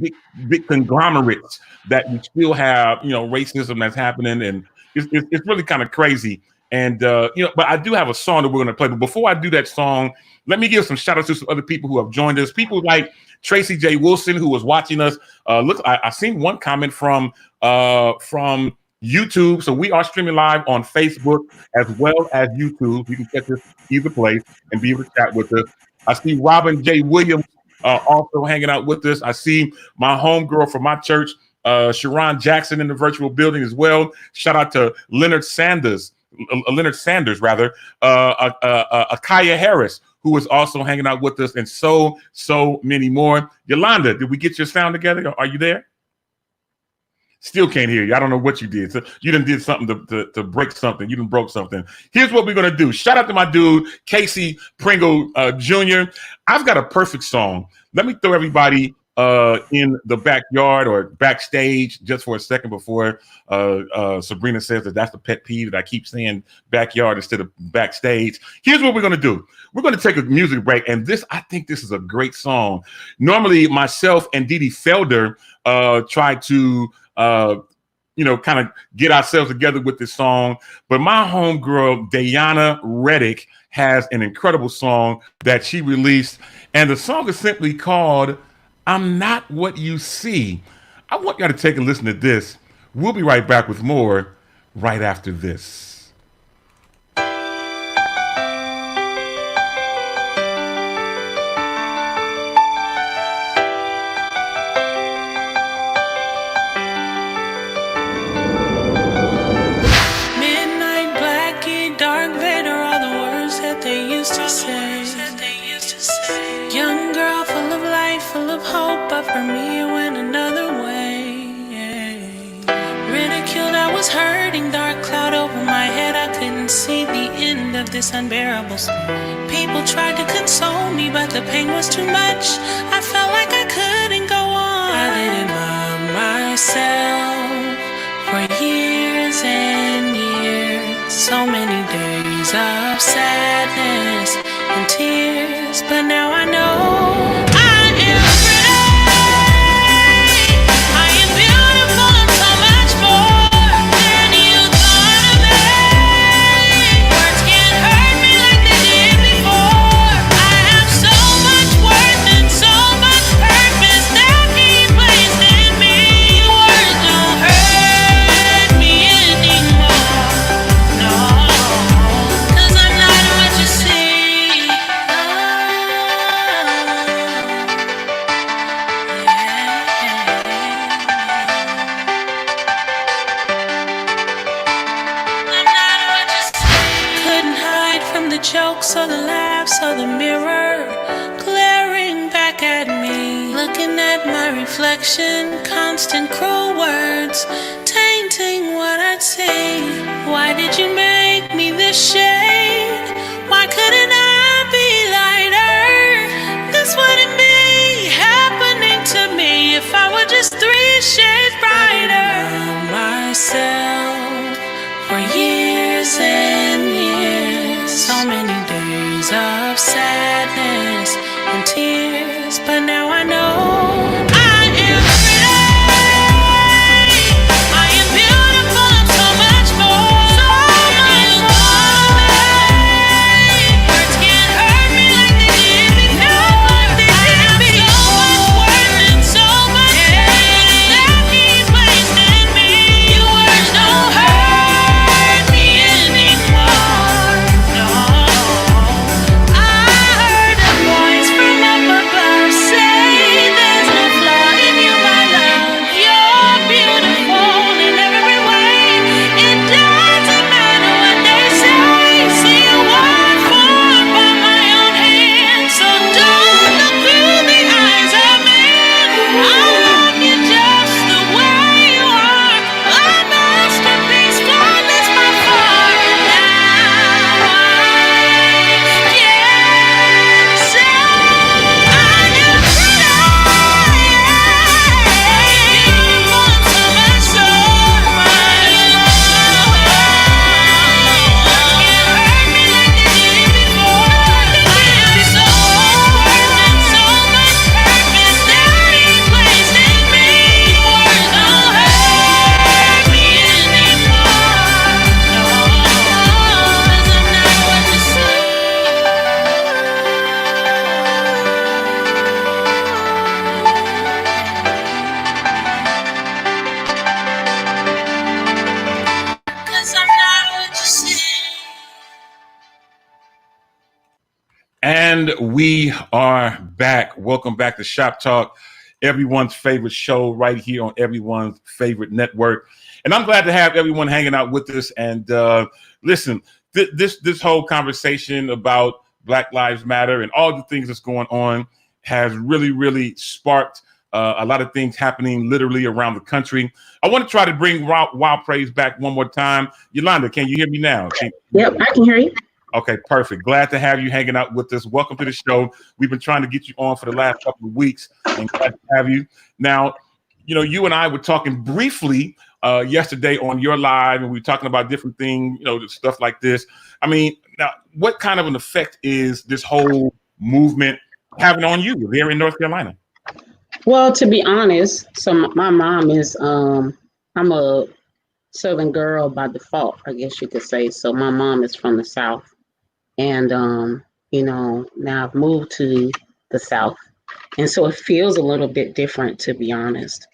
big conglomerates, that we still have racism that's happening, and it's really kind of crazy. And but I do have a song that we're going to play. But before I do that song, let me give some shout outs to some other people who have joined us. People like Tracy J. Wilson, who was watching us. Look, I seen one comment from YouTube. So we are streaming live on Facebook as well as YouTube. You can catch us either place and be able to chat with us. I see Robin J. Williams also hanging out with us. I see my homegirl from my church, Sharon Jackson, in the virtual building as well. Shout out to Leonard Sanders, Akaya Harris, who is also hanging out with us, and so many more. Yolanda, did we get your sound together? Are you there? Still can't hear you. I don't know what you did. So you done did something to break something. You done broke something. Here's what we're going to do. Shout out to my dude, Casey Pringle Jr. I've got a perfect song. Let me throw everybody in the backyard or backstage just for a second before Sabrina says that's the pet peeve that I keep saying backyard instead of backstage. Here's what we're going to do. We're going to take a music break, and I think this is a great song. Normally, myself and Dee Dee Felder try to kind of get ourselves together with this song. But my homegirl, Dayana Reddick, has an incredible song that she released. And the song is simply called I'm Not What You See. I want y'all to take a listen to this. We'll be right back with more right after this. This unbearable pain. People tried to console me, but the pain was too much. I felt like I couldn't go on. I didn't love myself for years and years. So many days of sadness and tears, but now I know I am free. I am beautiful and so much more than you thought of me. Words can't hurt me like they did before. I have so much worth and so much purpose that He placed in me. Words don't hurt me anymore. No, 'cause I'm not what you see. Couldn't hide from the jokes or the laughs or the mirror glaring back at me, looking at my reflection, constant cruel words tainting what I'd see. Why did you make me this shade? Why couldn't I be lighter? This wouldn't be happening to me if I were just 3 shades brighter. Myself for years and years, so many days of sadness and tears, but now I know I am free. I am beautiful and so much more. So much more. Words can't hurt me like they did before. I have so much worth and so much pain that He placed in me. Your words don't hurt me anymore. No, I heard a voice from up above say And we are back. Welcome back to Shop Talk, everyone's favorite show right here on everyone's favorite network. And I'm glad to have everyone hanging out with us. And listen, this whole conversation about Black Lives Matter and all the things that's going on has really sparked a lot of things happening literally around the country. I want to try to bring Wild Praise back one more time. Yolanda, can you hear me now? Yep, I can hear you. Okay, perfect. Glad to have you hanging out with us. Welcome to the show. We've been trying to get you on for the last couple of weeks, and glad to have you. Now, you and I were talking briefly yesterday on your live, and we were talking about different things, stuff like this. I mean, now, what kind of an effect is this whole movement having on you here in North Carolina? Well, to be honest, so my mom is, I'm a Southern girl by default, I guess you could say. So my mom is from the South. And, now I've moved to the South. And so it feels a little bit different, to be honest.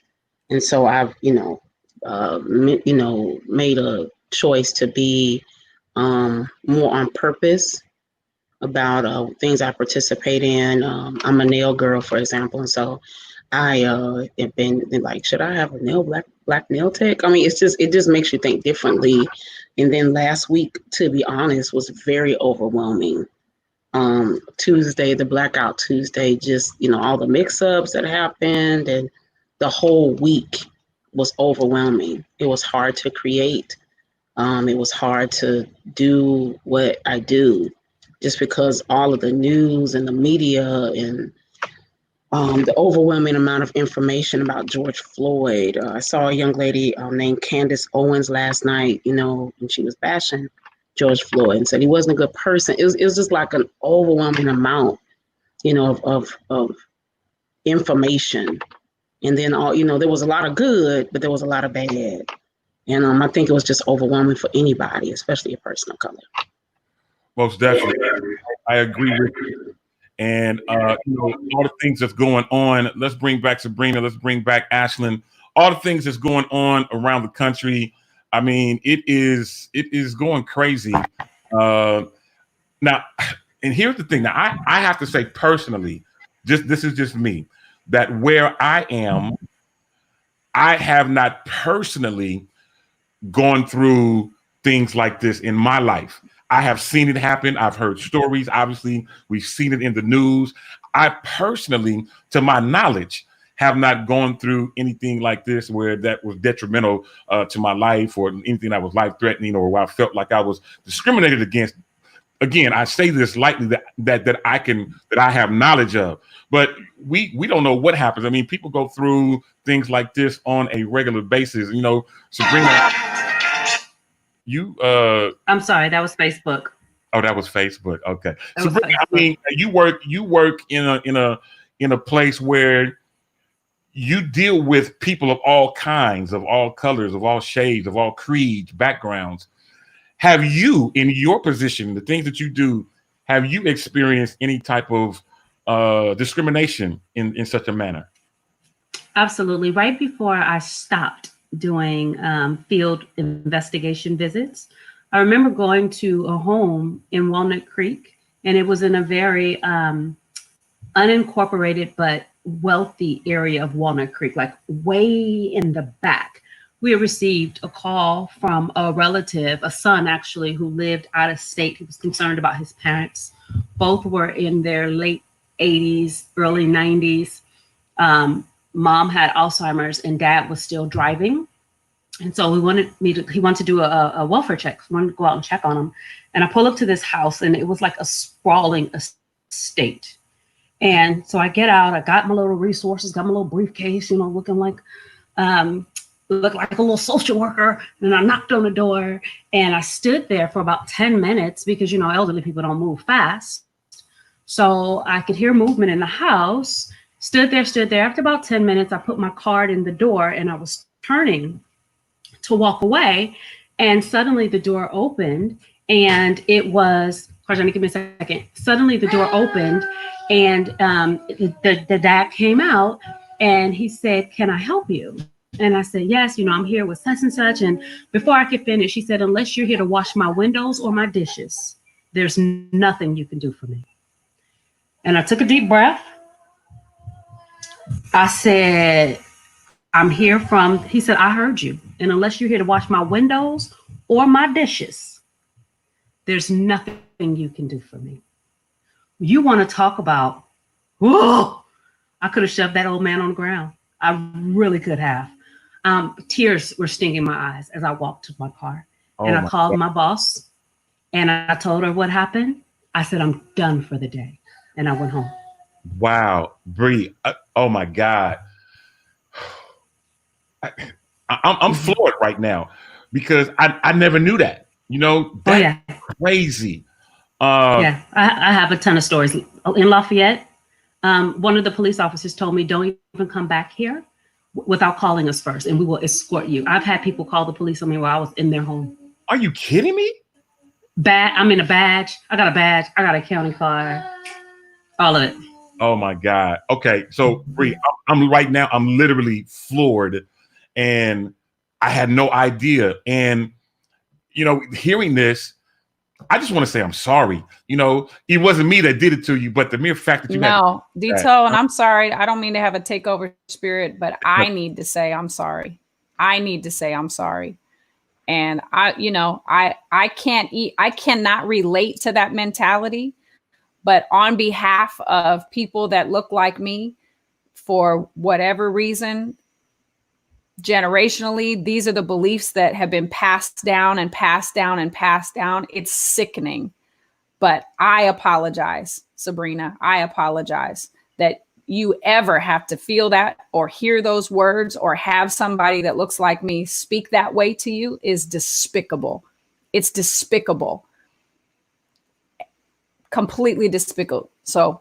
And so I've, made a choice to be more on purpose about things I participate in. I'm a nail girl, for example. And so I have been like, should I have a black nail tech? I mean, it just makes you think differently. And then last week, to be honest, was very overwhelming. Tuesday, the Blackout Tuesday, just, all the mix-ups that happened, and the whole week was overwhelming. It was hard to create. It was hard to do what I do, just because all of the news and the media and the overwhelming amount of information about George Floyd. I saw a young lady named Candace Owens last night, and she was bashing George Floyd and said he wasn't a good person. It was just like an overwhelming amount, of information. And then there was a lot of good, but there was a lot of bad. And I think it was just overwhelming for anybody, especially a person of color. Most definitely. I agree with you. And, all the things that's going on, let's bring back Sabrina, let's bring back Ashlyn, all the things that's going on around the country. I mean, it is going crazy. Now, and here's the thing. Now, I have to say personally, this is just me, that where I am, I have not personally gone through things like this in my life. I have seen it happen. I've heard stories. Obviously, we've seen it in the news. I personally, to my knowledge, have not gone through anything like this where that was detrimental to my life, or anything that was life-threatening, or where I felt like I was discriminated against. Again, I say this lightly that I have knowledge of, but we don't know what happens. I mean, people go through things like this on a regular basis. Sabrina. I'm sorry, that was Facebook. Oh, that was Facebook. Okay. So Facebook. I mean, you work in a place where you deal with people of all kinds, of all colors, of all shades, of all creeds, backgrounds. Have you, in your position, the things that you do, have you experienced any type of discrimination in such a manner? Absolutely. Right before I stopped doing field investigation visits, I remember going to a home in Walnut Creek, and it was in a very unincorporated but wealthy area of Walnut Creek, like way in the back. We received a call from a relative, a son actually, who lived out of state. He was concerned about his parents. Both were in their late 80s, early 90s. Mom had Alzheimer's and dad was still driving. And so he wanted to do a welfare check. He wanted to go out and check on him. And I pull up to this house, and it was like a sprawling estate. And so I get out, I got my little resources, got my little briefcase, looking like, looked like a little social worker. And I knocked on the door, and I stood there for about 10 minutes because, elderly people don't move fast. So I could hear movement in the house. Stood there. After about 10 minutes, I put my card in the door, and I was turning to walk away. And suddenly the door opened, and it was, Carjani, give me a second. Suddenly the door opened, and the dad came out, and he said, "Can I help you?" And I said, "Yes, I'm here with such and such." And before I could finish, he said, "Unless you're here to wash my windows or my dishes, there's nothing you can do for me." And I took a deep breath. I said, I'm here from, he said, I heard you. And unless you're here to wash my windows or my dishes, there's nothing you can do for me. You want to talk about, whoa, I could have shoved that old man on the ground. I really could have. Tears were stinging my eyes as I walked to my car. And I called my boss and I told her what happened. I said, I'm done for the day. And I went home. Wow, Bree. Oh my God. I'm floored right now because I never knew that. You know, that's crazy. I have a ton of stories. In Lafayette, one of the police officers told me, don't even come back here without calling us first, and we will escort you. I've had people call the police on me while I was in their home. Are you kidding me? I'm in a badge. I got a badge. I got a county card. All of it. Oh my God. Okay. So Bree, I'm right now, I'm literally floored and I had no idea. And, you know, hearing this, I just want to say I'm sorry. You know, it wasn't me that did it to you, but the mere fact that you Dito, and I'm sorry. I don't mean to have a takeover spirit, but I need to say I'm sorry. I need to say I'm sorry. And I cannot relate to that mentality. But on behalf of people that look like me, for whatever reason, generationally, these are the beliefs that have been passed down and passed down and passed down. It's sickening. But I apologize, Sabrina. I apologize that you ever have to feel that or hear those words or have somebody that looks like me speak that way to you is despicable. It's despicable. Completely despicable. So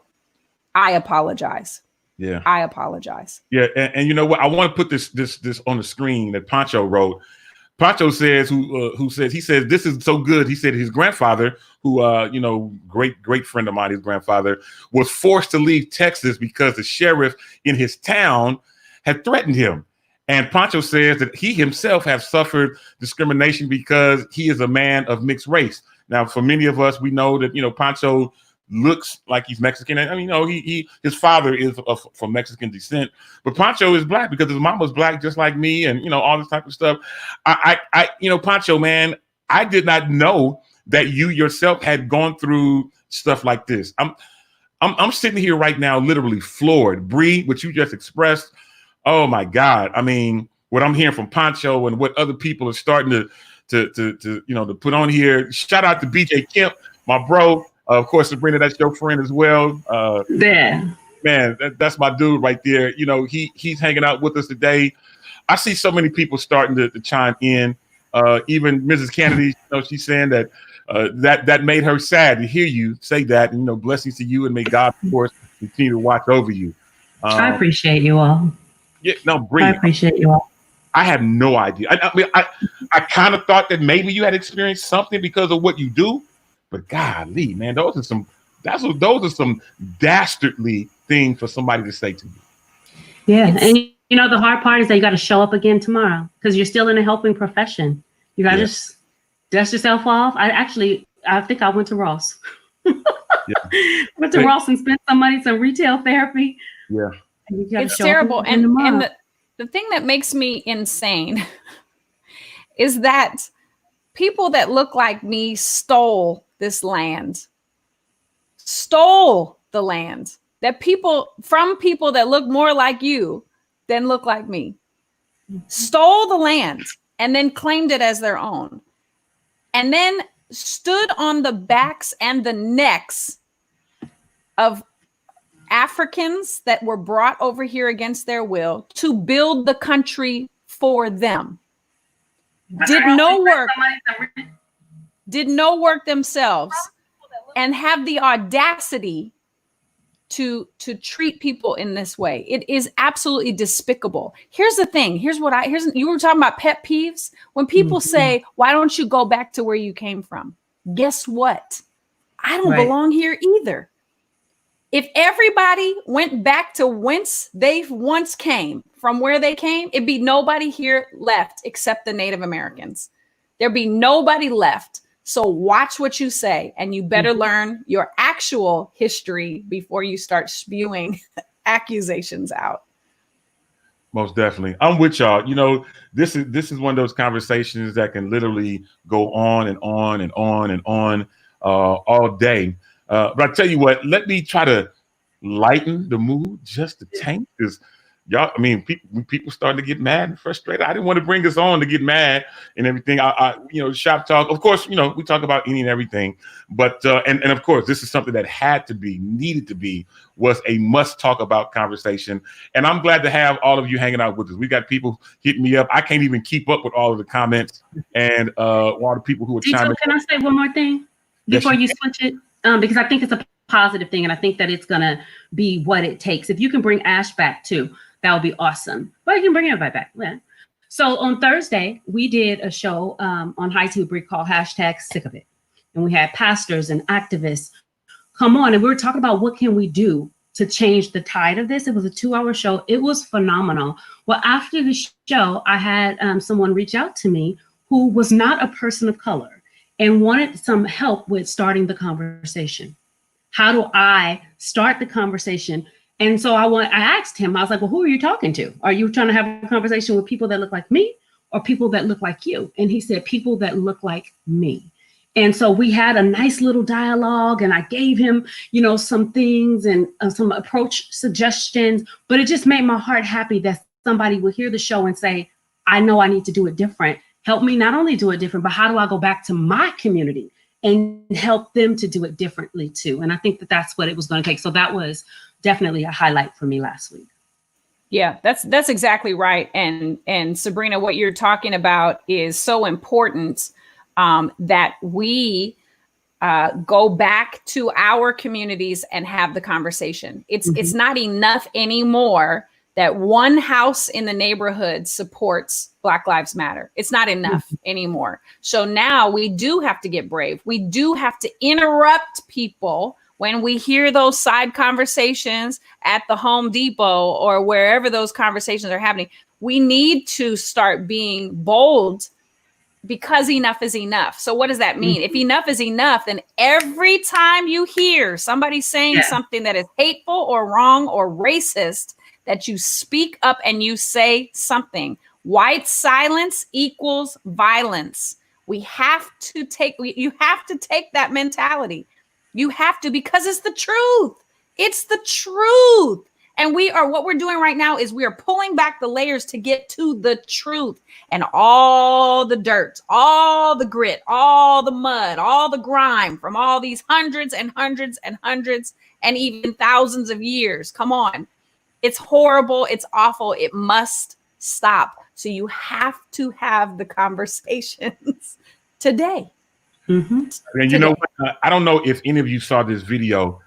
I apologize. Yeah. I apologize. Yeah. And you know what? I want to put this on the screen that Pancho wrote. Pancho says, he says, this is so good. He said his grandfather, who, great friend of mine, his grandfather was forced to leave Texas because the sheriff in his town had threatened him. And Pancho says that he himself has suffered discrimination because he is a man of mixed race. Now, for many of us, we know that, Pancho looks like he's Mexican. And, his father is from Mexican descent, but Pancho is black because his mom was black, just like me, and, all this type of stuff. Pancho, man, I did not know that you yourself had gone through stuff like this. I'm sitting here right now, literally floored. Bree, what you just expressed. Oh my God. I mean, what I'm hearing from Pancho and what other people are starting to put on here. Shout out to BJ Kemp, my bro. Of course, Sabrina, that's your friend as well. Man, that's my dude right there. He's hanging out with us today. I see so many people starting to chime in. Even Mrs. Kennedy, she's saying that that made her sad to hear you say that. And, blessings to you, and may God, of course, continue to watch over you. I appreciate you all. Yeah, no, Bree, I appreciate you all. I have no idea. I kind of thought that maybe you had experienced something because of what you do, but golly, man, those are some dastardly things for somebody to say to you. Yeah, and the hard part is that you got to show up again tomorrow because you're still in a helping profession. You got to just dust yourself off. I think I went to Ross. Went to Ross and spent some money, some retail therapy. Yeah, it's terrible, and the thing that makes me insane is that people that look like me stole this land, stole the land from people that look more like you than look like me, stole the land and then claimed it as their own, and then stood on the backs and the necks of Africans that were brought over here against their will to build the country for them. Did no work themselves, and have the audacity to treat people in this way. It is absolutely despicable. Here's the thing. You were talking about pet peeves. When people say, why don't you go back to where you came from? Guess what? I don't belong here either. If everybody went back to whence they once came, from where they came, it'd be nobody here left except the Native Americans. There'd be nobody left So watch what you say, and you better learn your actual history before you start spewing accusations out. Most definitely. I'm with y'all. You know, this is one of those conversations that can literally go on and on and on and on all day. But I tell you what, let me try to lighten the mood just a tank, because y'all, I mean, people starting to get mad and frustrated. I didn't want to bring us on to get mad and everything. I you know, shop talk, of course, you know, we talk about any and everything, but and of course, this is something that needed to be, was a must talk about conversation. And I'm glad to have all of you hanging out with us. We got people hitting me up. I can't even keep up with all of the comments and all the people who are chiming. Can I say one more thing before you switch it? Because I think it's a positive thing, and I think that it's gonna be what it takes. If you can bring Ash back too, that would be awesome. But you can bring everybody back. Yeah. So on Thursday, we did a show on High Tube called #SickOfIt. And we had pastors and activists come on, and we were talking about what can we do to change the tide of this. It was a 2-hour show. It was phenomenal. Well, after the show, I had someone reach out to me who was not a person of color and wanted some help with starting the conversation. How do I start the conversation? And so I asked him, I was like, well, who are you talking to? Are you trying to have a conversation with people that look like me or people that look like you? And he said, people that look like me. And so we had a nice little dialogue, and I gave him, you know, some things and some approach suggestions, but it just made my heart happy that somebody would hear the show and say, I know I need to do it different. Help me not only do it different, but how do I go back to my community and help them to do it differently too? And I think that that's what it was going to take. So that was definitely a highlight for me last week. Yeah, that's exactly right. And Sabrina, what you're talking about is so important, that we go back to our communities and have the conversation. It's not enough anymore that one house in the neighborhood supports Black Lives Matter. It's not enough anymore. So now we do have to get brave. We do have to interrupt people when we hear those side conversations at the Home Depot or wherever those conversations are happening. We need to start being bold, because enough is enough. So what does that mean? If enough is enough, then every time you hear somebody saying something that is hateful or wrong or racist, that you speak up and you say something. White silence equals violence. You have to take that mentality. You have to, because it's the truth. It's the truth. And what we're doing right now is we are pulling back the layers to get to the truth, and all the dirt, all the grit, all the mud, all the grime from all these hundreds and hundreds and hundreds and even thousands of years. Come on. It's horrible. It's awful. It must stop. So you have to have the conversations today. And you know what? I don't know if any of you saw this video.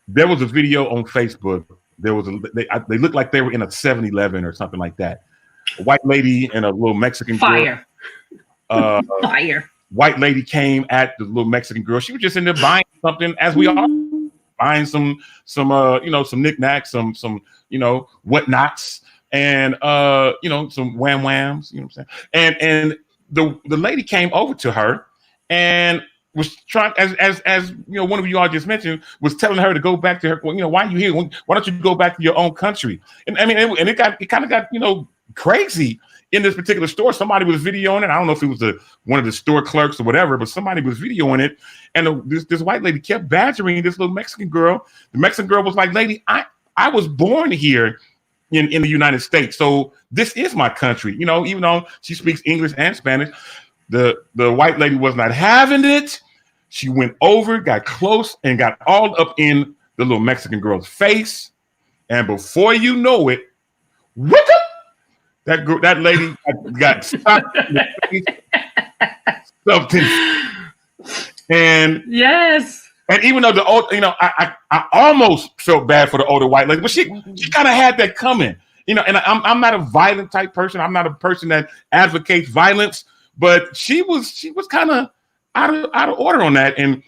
There was a video on Facebook. They looked like they were in a 7-Eleven or something like that. A white lady and a little Mexican girl. Fire. White lady came at the little Mexican girl. She was just in there buying something, as we are, buying some knickknacks, some whatnots, and some wham-whams. You know what I'm saying? And the lady came over to her and was trying, as one of you all just mentioned, was telling her to go back to her. Why are you here? Why don't you go back to your own country? And I mean, it kind of got crazy in this particular store. Somebody was videoing it. I don't know if it was one of the store clerks or whatever, but somebody was videoing it. And this white lady kept badgering this little Mexican girl. The Mexican girl was like, "Lady, I was born here in the United States, so this is my country." Even though she speaks English and Spanish, the white lady was not having it. She went over, got close, and got all up in the little Mexican girl's face. And before you know it, that lady got stopped in the face, something. And yes. And even though I almost felt bad for the older white lady, but she kind of had that coming. And I'm not a violent type person. I'm not a person that advocates violence, but she was kind of out of order on that. And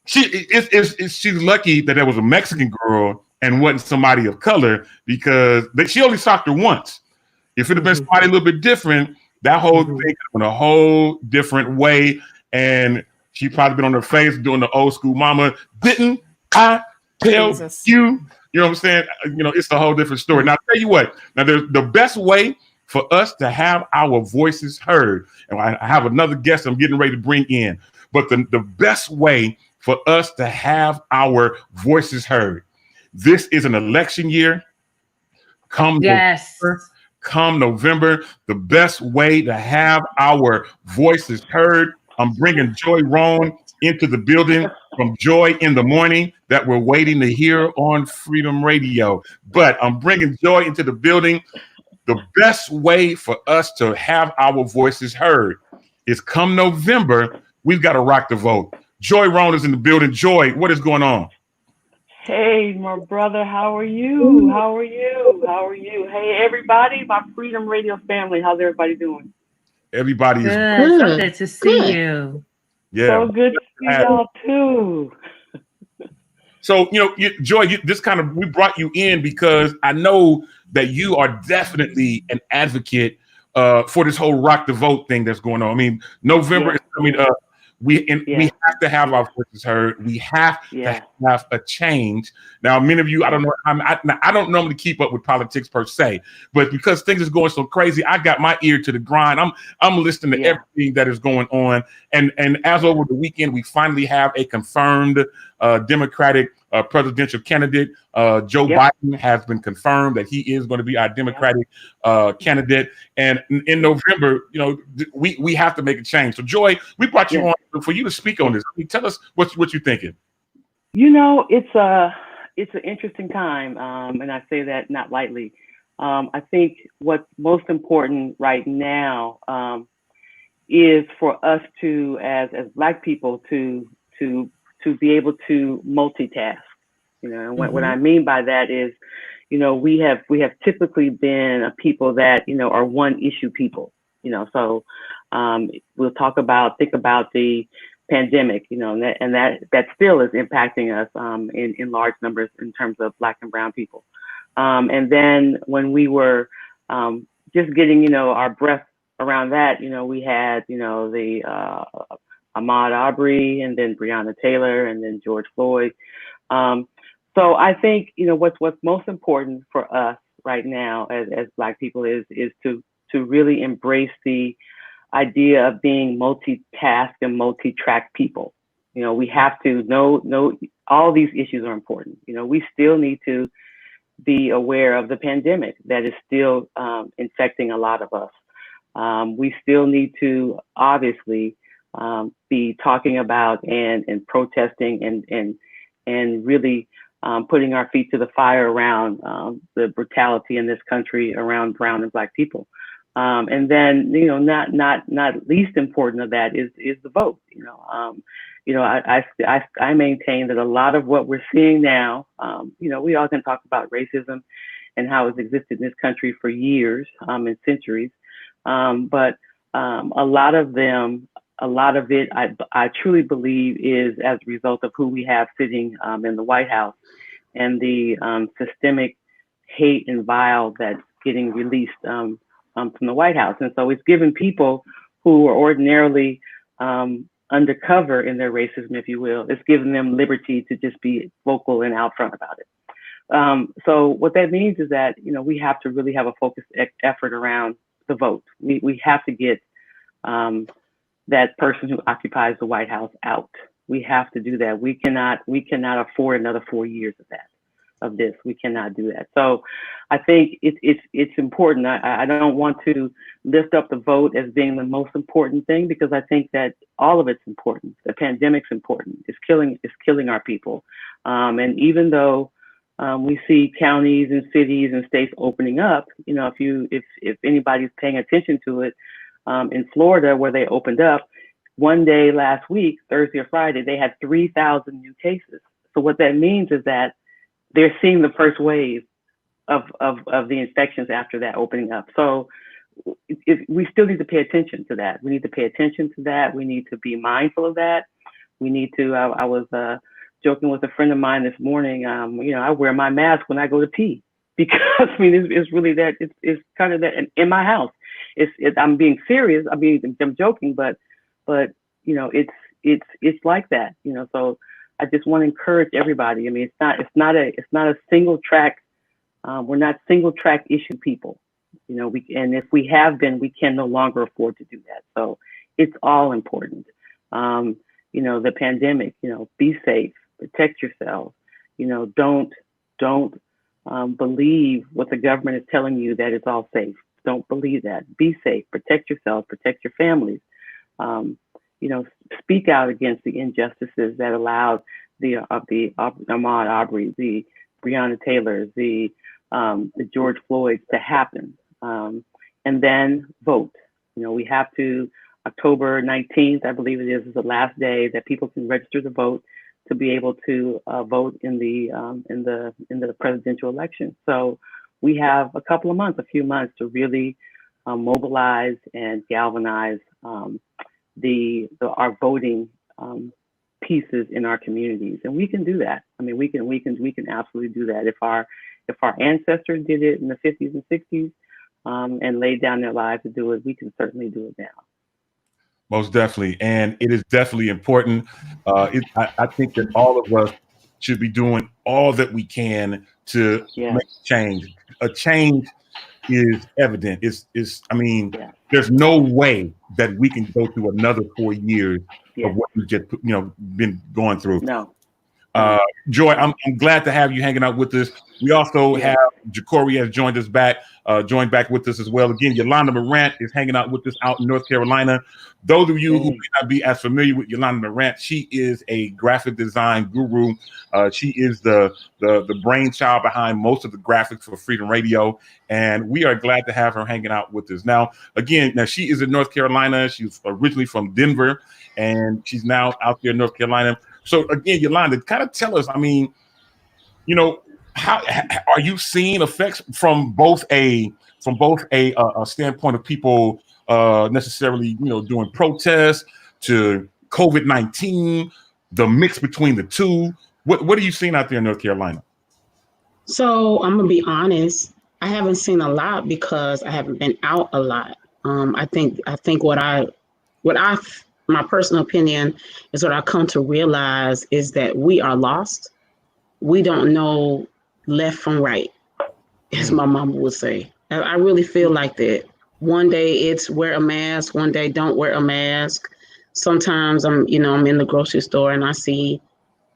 she's lucky that there was a Mexican girl and wasn't somebody of color, because she only socked her once. If it had been somebody a little bit different, that whole thing in a whole different way. And she probably been on her face doing the old school mama. Didn't I tell Jesus. you? You know what I'm saying? It's a whole different story. Now, I'll tell you what. Now, there's the best way for us to have our voices heard. And I have another guest I'm getting ready to bring in. But the best way for us to have our voices heard. This is an election year. Come November, the best way to have our voices heard. I'm bringing Joy Rohn into the building from Joy in the Morning that we're waiting to hear on Freedom Radio. But I'm bringing Joy into the building. The best way for us to have our voices heard is come November, we've got to rock the vote. Joy Rohn is in the building. Joy, what is going on? Hey, my brother, how are you? How are you? How are you? Hey, everybody, my Freedom Radio family, how's everybody doing? Everybody is good. So good to see you. Yeah. So good to see y'all too. So, Joy, we brought you in because I know that you are definitely an advocate for this whole rock the vote thing that's going on. I mean, November is coming up. We have to have our voices heard. We have to have a change. Now, many of you, I don't know, I don't normally keep up with politics per se, but because things is going so crazy, I got my ear to the grind. I'm listening to everything that is going on. And as over the weekend, we finally have a confirmed Democratic presidential candidate. Joe Biden has been confirmed that he is going to be our Democratic candidate. And in November, we have to make a change. So, Joy, we brought you on for you to speak on this. I mean, tell us what you're thinking. It's an interesting time, and I say that not lightly. I think what's most important right now is for us to, as Black people, to be able to multitask. And what I mean by that is, we have typically been a people that are one issue people. So we'll think about the pandemic, and that still is impacting us in large numbers in terms of Black and brown people. And then when we were just getting our breath around that, we had the Ahmaud Arbery, and then Breonna Taylor, and then George Floyd. So I think what's most important for us right now as Black people is to really embrace the idea of being multitask and multi-track people. We have to know all these issues are important. We still need to be aware of the pandemic that is still infecting a lot of us. We still need to obviously be talking about and protesting and really putting our feet to the fire around the brutality in this country around brown and Black people. And then, not least important of that is the vote. I maintain that a lot of what we're seeing now, we all can talk about racism and how it's existed in this country for years and centuries. But a lot of it, I truly believe is as a result of who we have sitting in the White House and the systemic hate and vile that's getting released from the White House. And so it's given people who are ordinarily undercover in their racism, if you will, it's given them liberty to just be vocal and out front about it. So what that means is that, we have to really have a focused effort around the vote. We have to get that person who occupies the White House out. We have to do that. We cannot afford another 4 years of this. We cannot do that. So I think it's important. I don't want to lift up the vote as being the most important thing, because I think that all of it's important. The pandemic's important. It's killing our people. And even though we see counties and cities and states opening up, if anybody's paying attention to it, in Florida, where they opened up, one day last week, Thursday or Friday, they had 3,000 new cases. So what that means is that they're seeing the first wave of the infections after that opening up. So we still need to pay attention to that. We need to pay attention to that. We need to be mindful of that. We need to, I was joking with a friend of mine this morning, I wear my mask when I go to pee, because it's really that, it's kind of that in my house. I'm being serious. I'm joking, but it's like that. So I just want to encourage everybody. I mean, it's not a single track. We're not single track issue people. And if we have been, we can no longer afford to do that. So it's all important. The pandemic, be safe, protect yourself. Don't believe what the government is telling you that it's all safe. Don't believe that. Be safe, protect yourself, protect your families. Speak out against the injustices that allowed the Ahmaud Arbery, the Breonna Taylors, the George Floyds to happen. And then vote. We have to, October 19th, I believe it is the last day that people can register to vote to be able to vote in the presidential election. So we have a few months to really mobilize and galvanize our voting pieces in our communities, and we can do that. I mean, we can absolutely do that. If our ancestors did it in the 50s and 60s and laid down their lives to do it, we can certainly do it now. Most definitely. And it is definitely important. I think that all of us should be doing all that we can to make a change. A change is evident. There's no way that we can go through another 4 years of what we've just been going through. No. Joy, I'm glad to have you hanging out with us. We also have Jacory has joined back with us as well. Again, Yolanda Morant is hanging out with us out in North Carolina. Those of you who may not be as familiar with Yolanda Morant, she is a graphic design guru. She is the brainchild behind most of the graphics for Freedom Radio, and we are glad to have her hanging out with us. Now she is in North Carolina. She's originally from Denver, and she's now out there in North Carolina. So again, Yolanda, kind of tell us, how are you seeing effects from both a standpoint of people necessarily, doing protests to COVID-19, the mix between the two? What are you seeing out there in North Carolina? So I'm gonna be honest, I haven't seen a lot because I haven't been out a lot. I think my personal opinion is what I come to realize is that we are lost. We don't know left from right, as my mama would say. I really feel like that. One day it's wear a mask, one day don't wear a mask. Sometimes I'm in the grocery store and I see,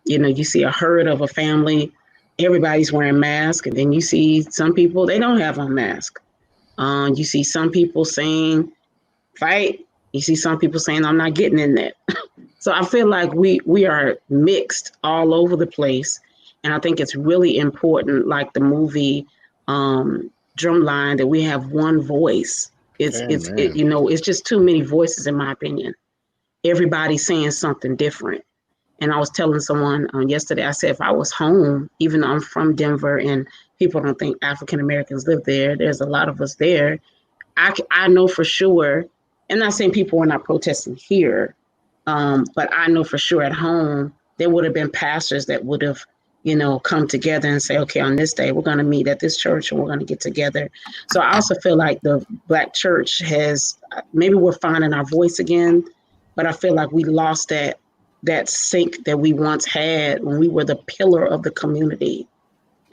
you see a herd of a family, everybody's wearing masks, and then you see some people, they don't have on mask. You see some people saying fight. You see some people saying, I'm not getting in that. So I feel like we are mixed all over the place. And I think it's really important, like the movie Drumline, that we have one voice. It's just too many voices, in my opinion. Everybody's saying something different. And I was telling someone yesterday, I said, if I was home, even though I'm from Denver and people don't think African Americans live there, there's a lot of us there. I know for sure, I'm not saying people were not protesting here, but I know for sure at home, there would have been pastors that would have, come together and say, okay, on this day, we're going to meet at this church and we're going to get together. So I also feel like the Black church maybe we're finding our voice again, but I feel like we lost that sync that we once had when we were the pillar of the community.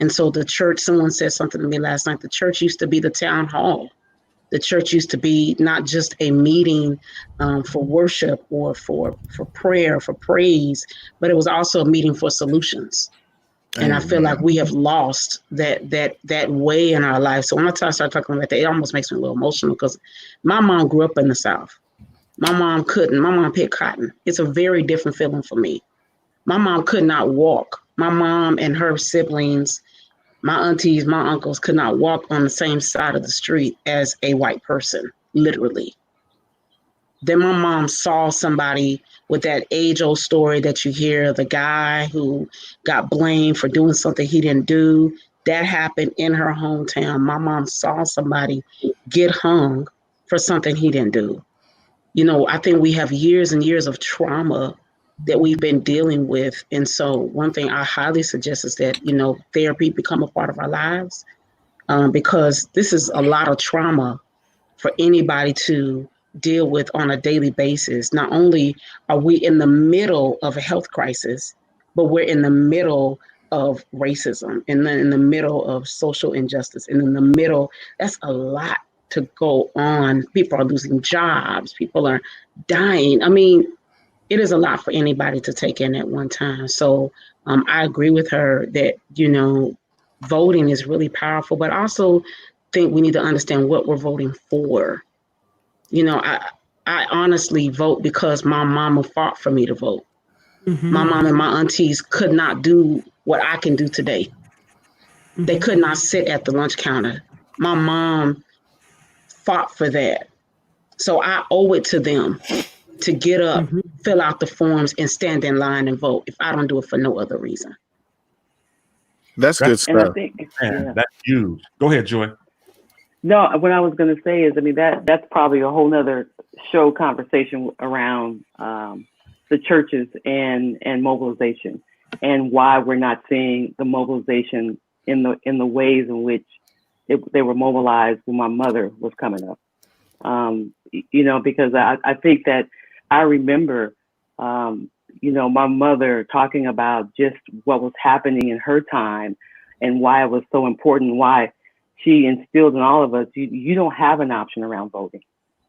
And so the church, someone said something to me last night, the church used to be the town hall. The church used to be not just a meeting for worship or for prayer, for praise, but it was also a meeting for solutions. And I feel like we have lost that way in our life. So when I start talking about that, it almost makes me a little emotional because my mom grew up in the South. My mom picked cotton. It's a very different feeling for me. My mom could not walk. My mom and her siblings, my aunties, my uncles could not walk on the same side of the street as a white person, literally. Then my mom saw somebody with that age-old story that you hear, the guy who got blamed for doing something he didn't do. That happened in her hometown. My mom saw somebody get hung for something he didn't do. I think we have years and years of trauma that we've been dealing with. And so one thing I highly suggest is that, therapy become a part of our lives because this is a lot of trauma for anybody to deal with on a daily basis. Not only are we in the middle of a health crisis, but we're in the middle of racism, and then in the middle of social injustice, and in the middle, that's a lot to go on. People are losing jobs, people are dying. I mean, it is a lot for anybody to take in at one time. So I agree with her that, you know, voting is really powerful, but I also think we need to understand what we're voting for. You know, I honestly vote because my mama fought for me to vote. My mom and my aunties could not do what I can do today. They could not sit at the lunch counter. My mom fought for that. So I owe it to them to get up, fill out the forms, and stand in line and vote if I don't do it for no other reason. That's good And I stuff. think That's huge. Go ahead, Joy. no, what I was going to say is, I mean, that's probably a whole nother show conversation around the churches and mobilization, and why we're not seeing the mobilization in the ways in which they were mobilized when my mother was coming up. You know, because I think that I remember, you know, my mother talking about just what was happening in her time and why it was so important, why she instilled in all of us, you don't have an option around voting.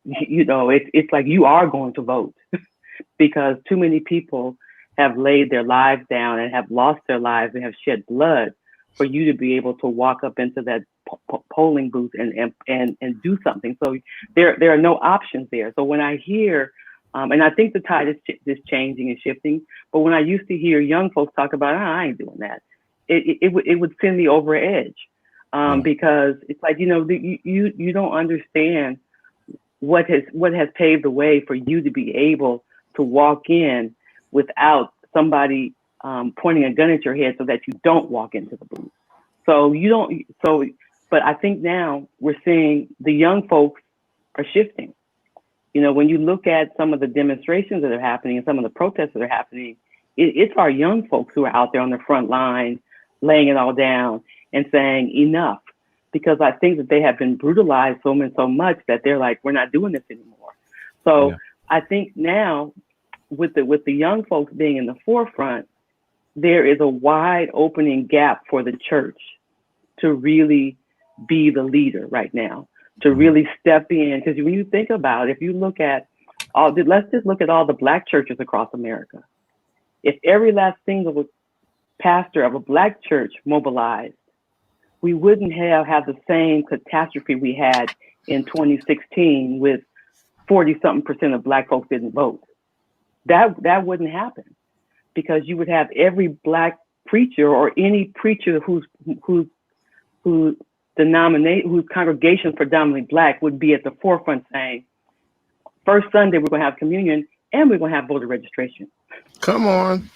You know, it's like you are going to vote because too many people have laid their lives down and have lost their lives and have shed blood for you to be able to walk up into that polling booth and do something. So there are no options there. So when I hear, and I think the tide is changing and shifting, but when I used to hear young folks talk about, I ain't doing that, it would send me over an edge, because it's like, you know, you don't understand what has paved the way for you to be able to walk in without somebody pointing a gun at your head so that you don't walk into the booth. But I think now we're seeing the young folks are shifting. You know, when you look at some of the demonstrations that are happening and some of the protests that are happening, it's our young folks who are out there on the front line, laying it all down and saying enough, because I think that they have been brutalized so much that they're like, we're not doing this anymore. So I think now with the young folks being in the forefront, there is a wide opening gap for the church to really be the leader right now, to really step in. Because when you think about it, if you look at let's just look at all the Black churches across America. If every last single pastor of a Black church mobilized, we wouldn't have the same catastrophe we had in 2016 with 40-something% of Black folks didn't vote. That wouldn't happen, because you would have every Black preacher or any preacher whose congregation is predominantly Black would be at the forefront saying, first Sunday we're going to have communion and we're going to have voter registration. Come on.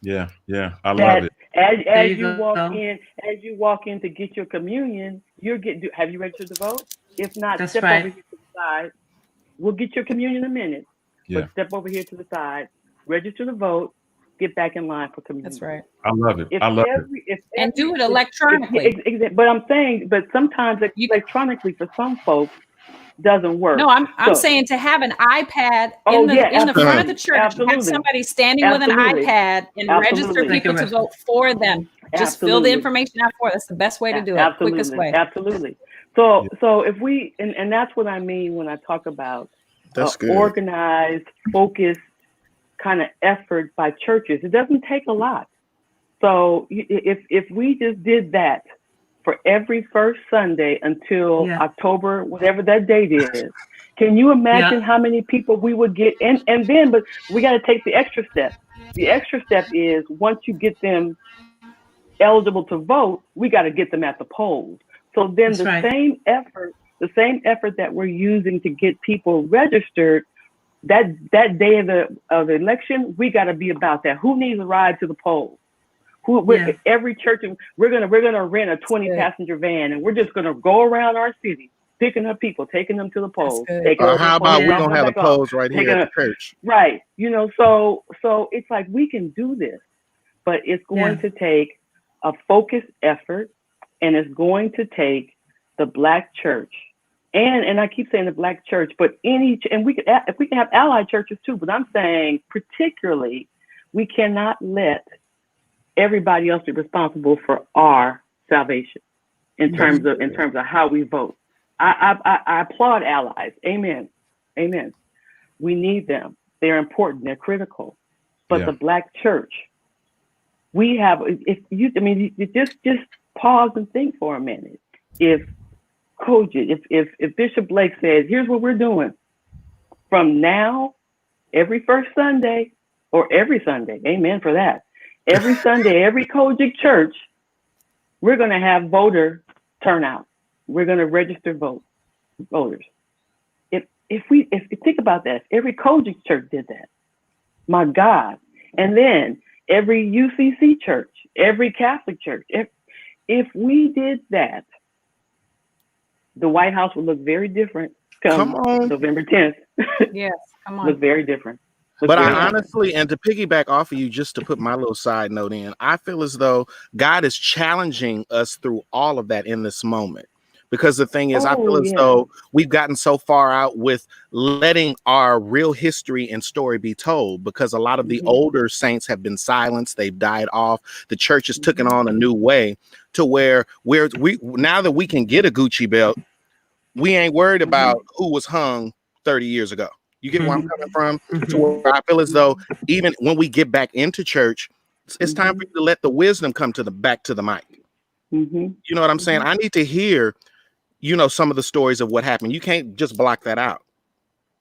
Yeah, I love it. As you walk in to get your communion, have you registered to vote? If not, That's step right. over here to the side. We'll get your communion in a minute. Yeah. But step over here to the side, register to vote, get back in line for communion. That's right. I love it. And do it electronically. But I'm saying, but sometimes electronically for some folks doesn't work. No, I'm saying to have an iPad in the front of the church, have somebody standing with an iPad and register people to vote for them. Just fill the information out for us. That's the best way to do it. Quickest way. Absolutely. So if we, and that's what I mean when I talk about organized, focused kind of effort by churches. It doesn't take a lot. So if we just did that for every first Sunday until October, whatever that date is, can you imagine how many people we would get? And then, but we got to take the extra step. The extra step is once you get them eligible to vote, we got to get them at the polls. So then same effort that we're using to get people registered, that day of the election, we got to be about that. Who needs a ride to the polls? Every church, we're gonna rent a 20-passenger van, and we're just gonna go around our city picking up people, taking them to the polls. How about we're gonna have the polls right here at the church? Right. You know, so it's like we can do this, but it's going to take a focused effort, and it's going to take the Black church And I keep saying the Black church, but if we can have allied churches too, but I'm saying particularly we cannot let everybody else be responsible for our salvation in terms of how we vote. I applaud allies. Amen. We need them. They're important. They're critical. But the Black church, we have. You just pause and think for a minute. If Bishop Blake says, here's what we're doing from now, every first Sunday or every Sunday, amen for that. Every Sunday, every Kojic church, we're going to have voter turnout. We're going to register voters. If you think about that, every Kojic church did that. My God. And then every UCC church, every Catholic church, if we did that, the White House would look very different come November 10th. Yes, come on. Look very different. But I honestly, and to piggyback off of you, just to put my little side note in, I feel as though God is challenging us through all of that in this moment. Because the thing is, I feel as though we've gotten so far out with letting our real history and story be told, because a lot of the older saints have been silenced. They've died off. The church has taken on a new way to where we now that we can get a Gucci belt, we ain't worried about who was hung 30 years ago. You get where I'm coming from? To where I feel as though even when we get back into church, it's time for you to let the wisdom come back to the mic. You know what I'm saying? I need to hear, some of the stories of what happened. You can't just block that out.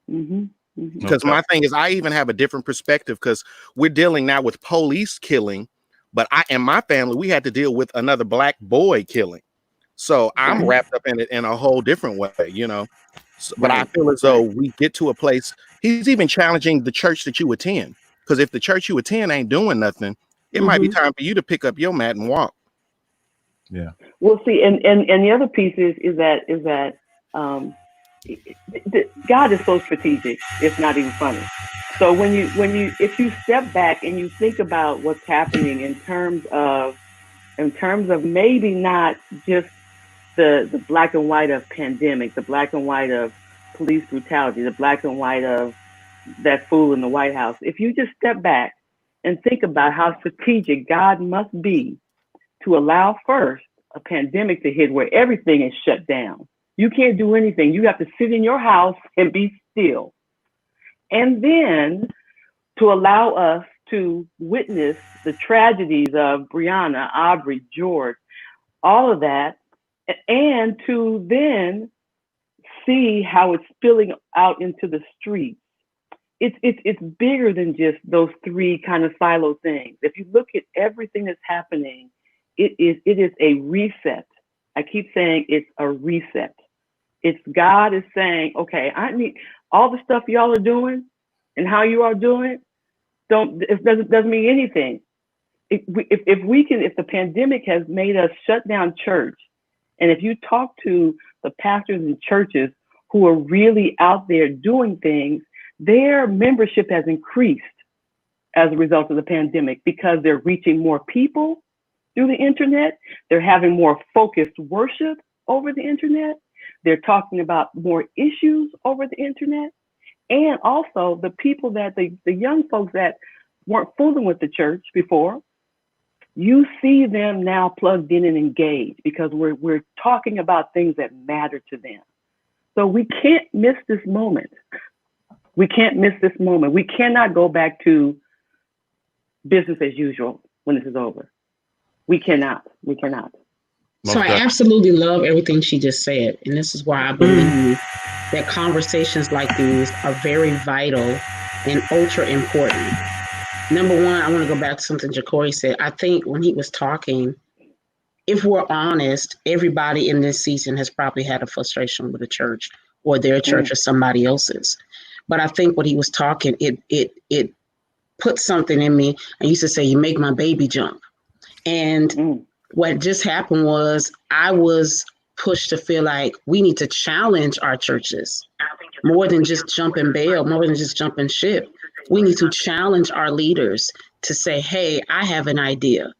Because my thing is, I even have a different perspective because we're dealing now with police killing, but I and my family, we had to deal with another Black boy killing. So I'm wrapped up in it in a whole different way, So, but I feel as though we get to a place, he's even challenging the church that you attend. Because if the church you attend ain't doing nothing, it might be time for you to pick up your mat and walk. Yeah. Well, see, and the other piece is that God is so strategic. It's not even funny. So if you step back and you think about what's happening in terms of maybe not just the black and white of pandemic, the black and white of police brutality, the black and white of that fool in the White House. If you just step back and think about how strategic God must be to allow first a pandemic to hit where everything is shut down. You can't do anything. You have to sit in your house and be still. And then to allow us to witness the tragedies of Breonna, Aubrey, George, all of that, and to then see how it's spilling out into the streets. It's bigger than just those three kind of silo things. If you look at everything that's happening, it is a reset. I keep saying it's a reset. It's God is saying, okay, I need all the stuff y'all are doing and how you are doing it. Doesn't mean anything. If the pandemic has made us shut down church, and if you talk to the pastors and churches who are really out there doing things, their membership has increased as a result of the pandemic because they're reaching more people through the internet. They're having more focused worship over the internet. They're talking about more issues over the internet. And also the people that the young folks that weren't fooling with the church before, you see them now plugged in and engaged because we're talking about things that matter to them. So we can't miss this moment. We can't miss this moment. We cannot go back to business as usual when this is over. We cannot. So I absolutely love everything she just said. And this is why I believe that conversations like these are very vital and ultra important. Number one, I want to go back to something Jacory said. I think when he was talking, if we're honest, everybody in this season has probably had a frustration with the church or their church or somebody else's. But I think when he was talking, it put something in me. I used to say, you make my baby jump. And what just happened was I was pushed to feel like we need to challenge our churches more than just jumping bail, more than just jumping ship. We need to challenge our leaders to say, hey, I have an idea.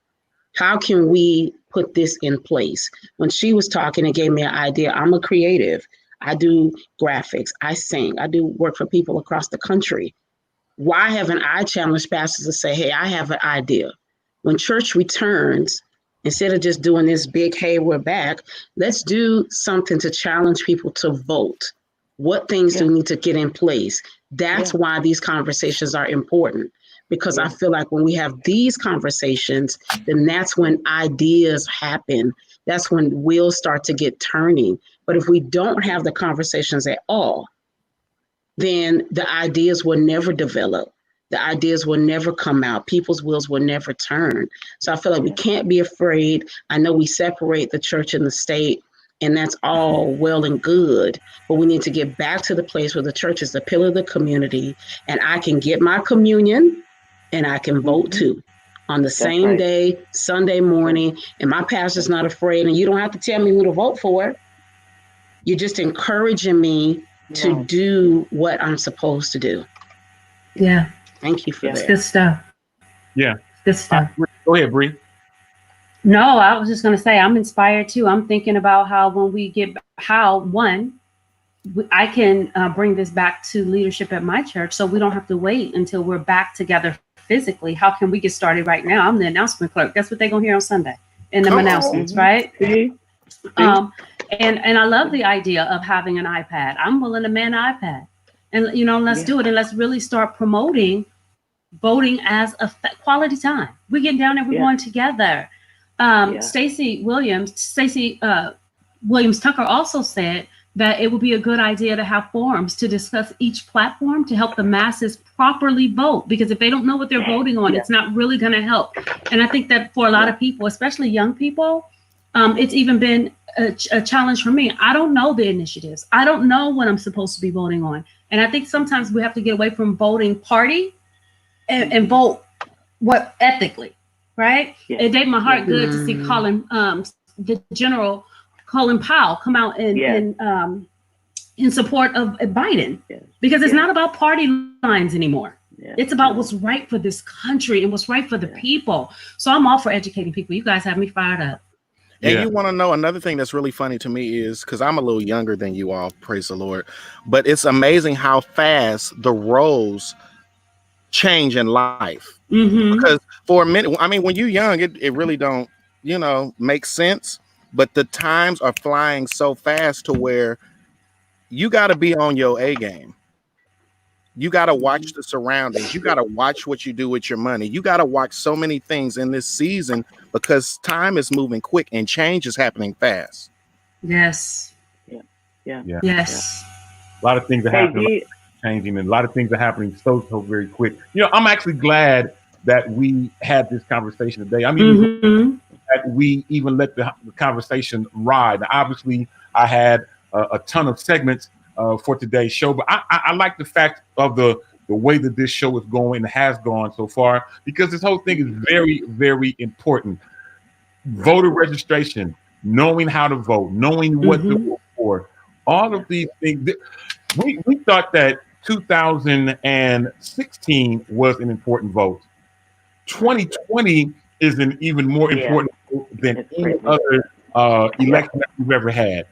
How can we put this in place? When she was talking, it gave me an idea. I'm a creative. I do graphics. I sing. I do work for people across the country. Why haven't I challenged pastors to say, hey, I have an idea. When church returns, instead of just doing this big, hey, we're back, let's do something to challenge people to vote. What things do we need to get in place? That's why these conversations are important. Because I feel like when we have these conversations, then that's when ideas happen. That's when wheels start to get turning. But if we don't have the conversations at all, then the ideas will never develop. The ideas will never come out. People's wheels will never turn. So I feel like we can't be afraid. I know we separate the church and the state, and that's all well and good. But we need to get back to the place where the church is the pillar of the community, and I can get my communion and I can vote too on the same day, Sunday morning, and my pastor's not afraid, and you don't have to tell me who to vote for. You're just encouraging me to do what I'm supposed to do. Yeah. Thank you for It's that. good stuff. Yeah. Good stuff. Go ahead, Bree. No, I was just going to say I'm inspired too. I'm thinking about how when we get I can bring this back to leadership at my church, so we don't have to wait until we're back together physically. How can we get started right now? I'm the announcement clerk. That's what they're going to hear on Sunday in the announcements, right? And I love the idea of having an iPad. I'm willing to man an iPad, and let's do it, and let's really start promoting voting as a quality time. We're getting down there. We're going together. Stacey Williams Tucker also said that it would be a good idea to have forums to discuss each platform to help the masses properly vote, because if they don't know what they're voting on, it's not really going to help. And I think that for a lot of people, especially young people, it's even been a challenge for me. I don't know the initiatives. I don't know what I'm supposed to be voting on. And I think sometimes we have to get away from voting party and vote ethically, right? It did my heart good to see the General Colin Powell come out in support of Biden, because it's not about party lines anymore. It's about what's right for this country and what's right for the people. So I'm all for educating people. You guys have me fired up. And you want to know another thing that's really funny to me is, because I'm a little younger than you all, praise the Lord, but it's amazing how fast the roles change in life. Because for a minute, I mean, when you're young, it really don't, make sense. But the times are flying so fast to where you got to be on your A game. You got to watch the surroundings. You got to watch what you do with your money. You got to watch so many things in this season, because time is moving quick and change is happening fast. Yes. Yes. A lot of things are happening, changing, and a lot of things are happening so very quick. I'm actually glad that we had this conversation today. I mean, that we even let the conversation ride. Obviously, I had a ton of segments for today's show, but I like the fact of the way that this show is going and has gone so far, because this whole thing is very, very important. Voter registration, knowing how to vote, knowing what to vote for, all of these things. We thought that 2016 was an important vote. 2020 is an even more important vote than any other election that we've ever had.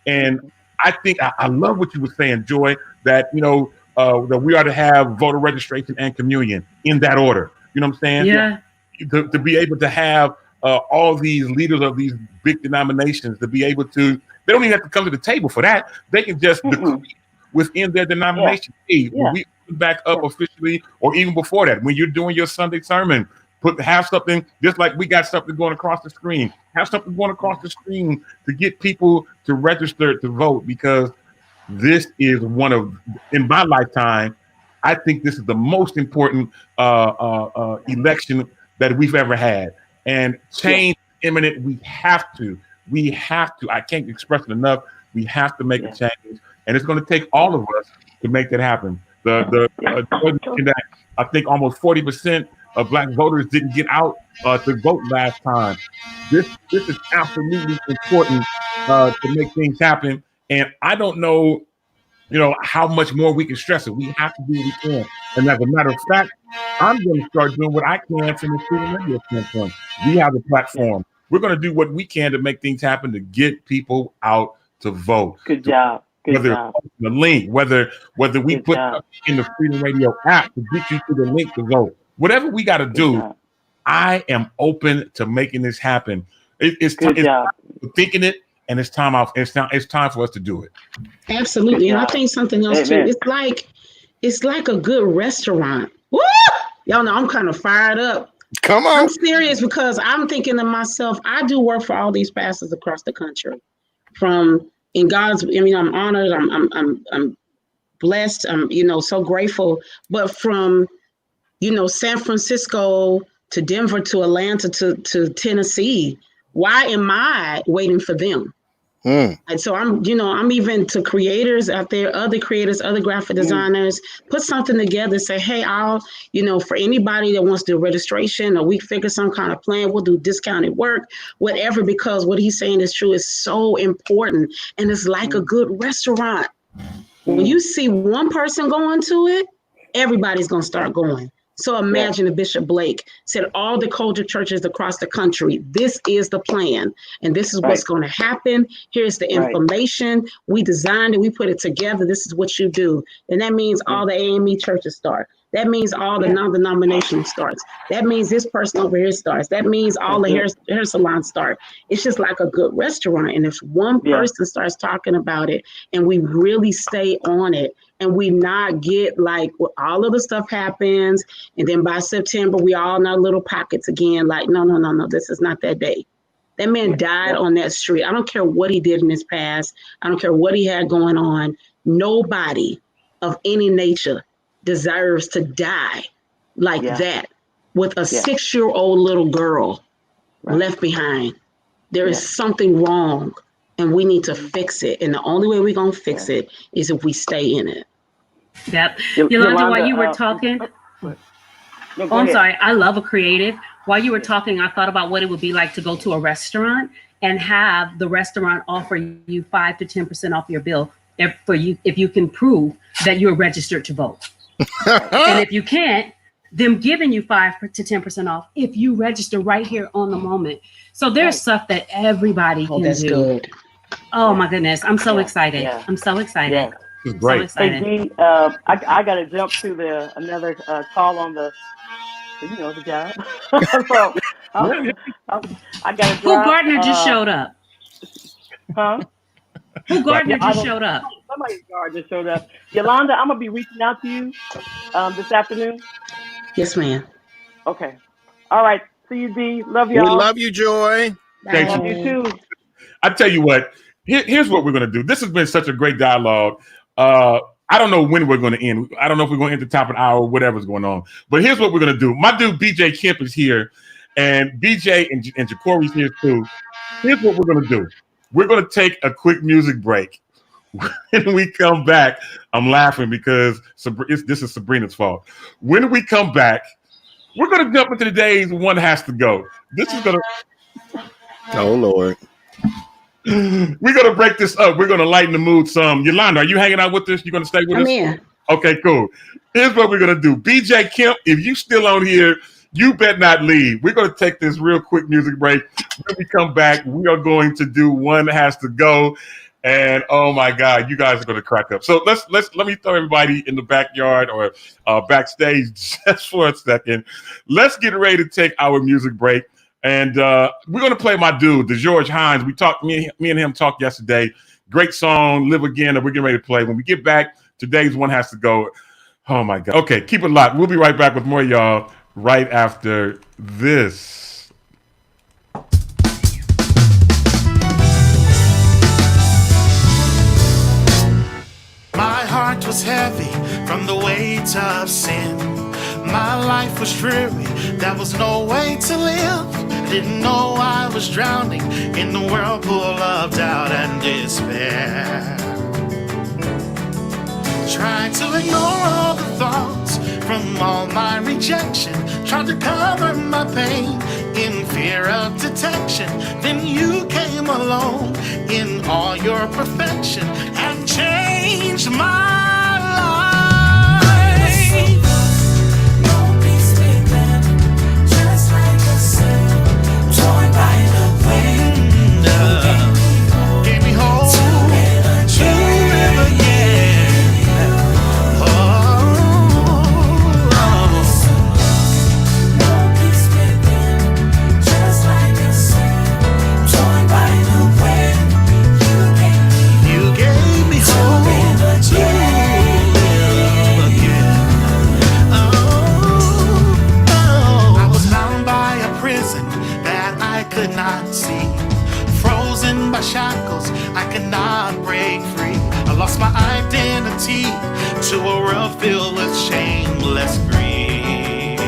And I think I love what you were saying, Joy, that that we ought to have voter registration and communion in that order. You know what I'm saying? Yeah. To be able to have all these leaders of these big denominations to be able to, they don't even have to come to the table for that. They can just decree within their denomination. Hey, when we back up officially, or even before that, when you're doing your Sunday sermon, have something just like we got something going across the screen. Have something going across the screen to get people to register to vote, because this is one of, in my lifetime, I think this is the most important election that we've ever had. And change is imminent. We have to. I can't express it enough. We have to make a change, and it's going to take all of us to make that happen. That I think almost 40% of Black voters didn't get out to vote last time. This is absolutely important to make things happen. And I don't know, how much more we can stress it. We have to do what we can. And as a matter of fact, I'm going to start doing what I can from the student radio standpoint. We have the platform. We're going to do what we can to make things happen, to get people out to vote. Good job. Good Whether job. the link, whether we Good put job. in the Freedom Radio app to get you to the link to vote. Whatever we got to Good do, job. I am open to making this happen. It's Good job. thinking it, and it's time for us to do it. Absolutely. And I job. think something else too. Amen. It's like a good restaurant. Woo! Y'all know I'm kind of fired up. Come I'm on. serious because I'm thinking to myself, I do work for all these pastors across the country. I'm honored, I'm blessed, I'm so grateful. But from San Francisco to Denver to Atlanta to Tennessee, why am I waiting for them? And so I'm even to creators out there, other creators, other graphic designers, put something together, say, hey, I'll, for anybody that wants to do registration, or we figure some kind of plan, we'll do discounted work, whatever, because what he's saying is true, is so important. And it's like a good restaurant. When you see one person going to it, everybody's going to start going. So imagine if Bishop Blake said all the culture churches across the country, this is the plan, and this is what's going to happen. Here's the information. We designed it. We put it together. This is what you do. And that means all the AME churches start. That means all the non-denominational starts. That means this person over here starts. That means all the hair salons start. It's just like a good restaurant. And if one person starts talking about it and we really stay on it, and we not get like all of the stuff happens, and then by September, we all in our little pockets again, like, no, this is not that day. That man died on that street. I don't care what he did in his past. I don't care what he had going on. Nobody of any nature deserves to die like that with a 6-year-old little girl left behind. There is something wrong, and we need to fix it. And the only way we're going to fix it is if we stay in it. Yep. Yolanda, while you were talking, I'm sorry, I love a creative. While you were talking, I thought about what it would be like to go to a restaurant and have the restaurant offer you 5 to 10% off your bill if you can prove that you're registered to vote. And if you can't, them giving you 5 to 10% off if you register right here on the moment. So there's stuff that everybody can do. Good. Oh my goodness, I'm so excited. I'm so excited. Yeah. It's great. So excited. Hey, G, I got to jump to another call on the job. So, I got to Who Gardner just showed up? Huh? Who Gardner just showed up? Somebody's Gardner showed up. Yolanda, I'm going to be reaching out to you this afternoon. Yes, ma'am. Okay. All right. See you, D. Love y'all. We love you, Joy. Love you too. I tell you what, here's what we're going to do. This has been such a great dialogue. I don't know when we're going to end. I don't know if we're going to end the top of the hour or whatever's going on. But here's what we're going to do. My dude, BJ Kemp, is here. And BJ and Jacory's here too. Here's what we're going to do. We're going to take a quick music break. When we come back, I'm laughing because this is Sabrina's fault. When we come back, we're going to jump into today's One Has to Go. This is going to... Oh, Lord. We're going to break this up. We're going to lighten the mood some. Yolanda, are you hanging out with us? You going to stay with us? I'm in. Okay, cool. Here's what we're going to do. BJ Kemp, if you still on here, you better not leave. We're going to take this real quick music break. When we come back, we are going to do One Has to Go. And oh my God, you guys are going to crack up. So let me throw everybody in the backyard or backstage just for a second. Let's get ready to take our music break. And we're going to play my dude, the George Hines. We talked, me and him talked yesterday. Great song, Live Again, that we're getting ready to play. When we get back, today's One Has to Go. Oh my God. Okay, keep it locked. We'll be right back with more of y'all right after this. My heart was heavy from the weight of sin. My life was dreary, there was no way to live. Didn't know I was drowning in the whirlpool of doubt and despair. Tried to ignore all the thoughts from all my rejection. Tried to cover my pain in fear of detection. Then you came along in all your perfection and changed my life. No peace within, just like a sail torn by the wind. Gave me hope. prison that I could not see. Frozen by shackles, I could not break free. I lost my identity to a world filled with shameless greed.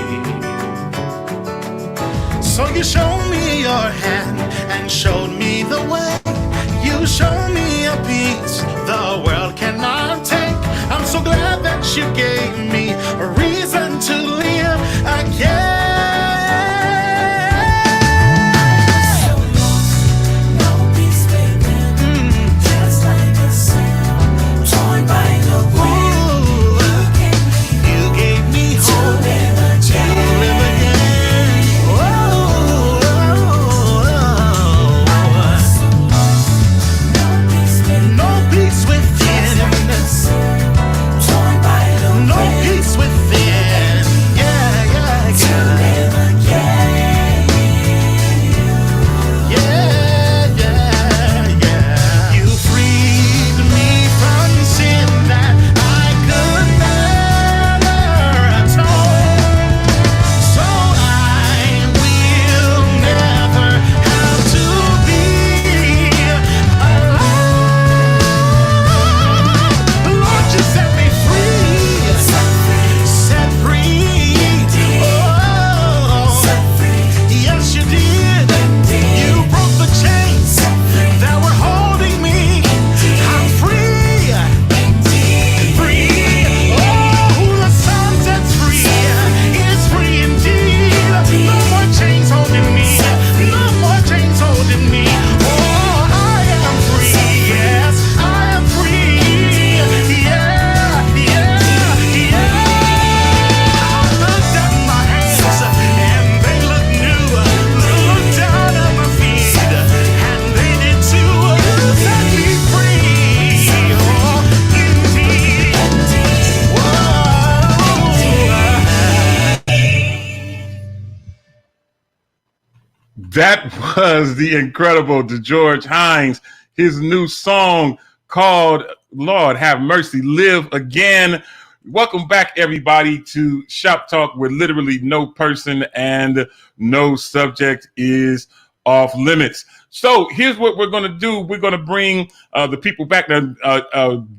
So you showed me your hand and showed me the way. You showed me a peace the world cannot take. I'm so glad that you gave me a reason to live again. That was the incredible DeGeorge Hines. His new song called Lord Have Mercy, Live Again. Welcome back, everybody, to Shop Talk, where literally no person and no subject is off limits. So here's what we're going to do. We're going to bring the people back.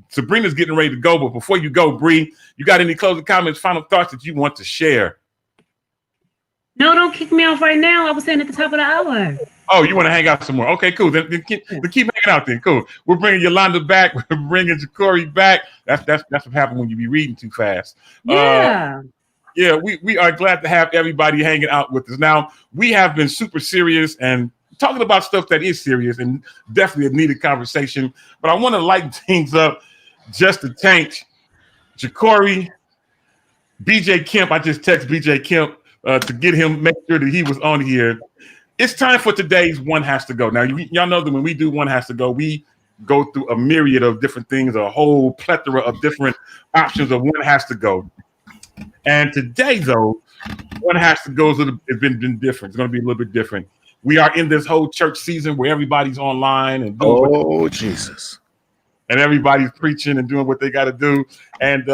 Sabrina's getting ready to go, but before you go, Bree, you got any closing comments, final thoughts that you want to share? No, don't kick me off right now. I was saying at the top of the hour. Oh, you want to hang out some more? Okay, cool. Then keep hanging out then. Cool. We're bringing Yolanda back. We're bringing Jacory back. That's what happens when you be reading too fast. Yeah. We are glad to have everybody hanging out with us. Now, we have been super serious and talking about stuff that is serious and definitely a needed conversation. But I want to lighten things up just a tank. Jacory, BJ Kemp, I just text BJ Kemp to get him, make sure that he was on here. It's time for today's One Has to Go. Now, y'all know that when we do One Has to Go, we go through a myriad of different things, a whole plethora of different options of One Has to Go. And today, though, One Has to Go has been different. It's going to be a little bit different. We are in this whole church season where everybody's online and doing Jesus. And everybody's preaching and doing what they got to do. And,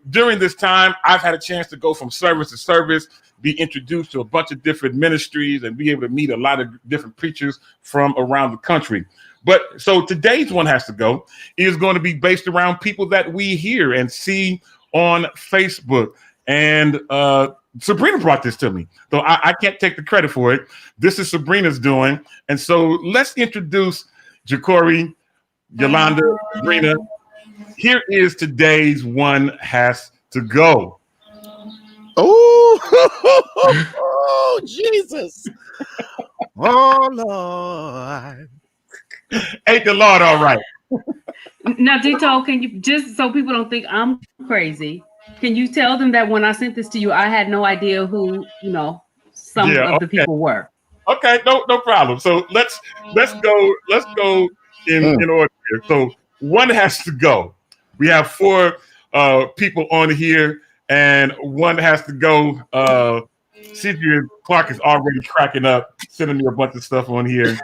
during this time, I've had a chance to go from service to service, be introduced to a bunch of different ministries and be able to meet a lot of different preachers from around the country. But so today's One Has to Go is going to be based around people that we hear and see on Facebook. And Sabrina brought this to me, so I can't take the credit for it. This is Sabrina's doing. And so let's introduce Jacory, Yolanda, Sabrina. Here is today's One Has to Go. Oh, Jesus. Oh, Lord. Ain't the Lord all right? Now, Dito, can you, just so people don't think I'm crazy, can you tell them that when I sent this to you, I had no idea who, some of the people were? Okay, no problem. So let's go in order here. So one has to go. We have 4 people on here. And one has to go. Cynthia Clark is already cracking up, sending me a bunch of stuff on here.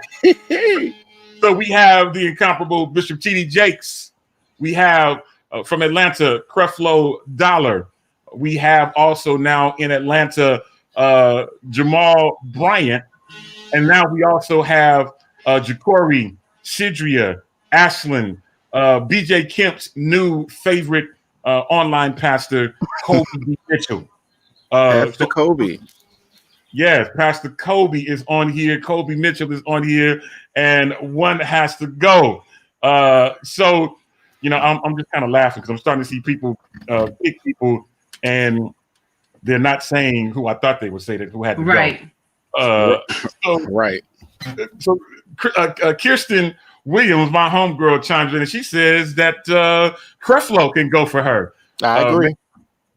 So we have the incomparable Bishop T.D. Jakes. We have from Atlanta, Creflo Dollar. We have also now in Atlanta Jamal Bryant, and now we also have Ja'Cory, Shidria, Ashlyn, BJ Kemp's new favorite online pastor, Kobe D. Mitchell. Pastor Kobe. Yes, Pastor Kobe is on here. Kobe Mitchell is on here, and one has to go. So, you know, I'm just kind of laughing because I'm starting to see people, big people, and they're not saying who I thought they would say that who had to go. Right. So Kirsten Williams, my homegirl, chimes in and she says that Creflo can go for her. I agree.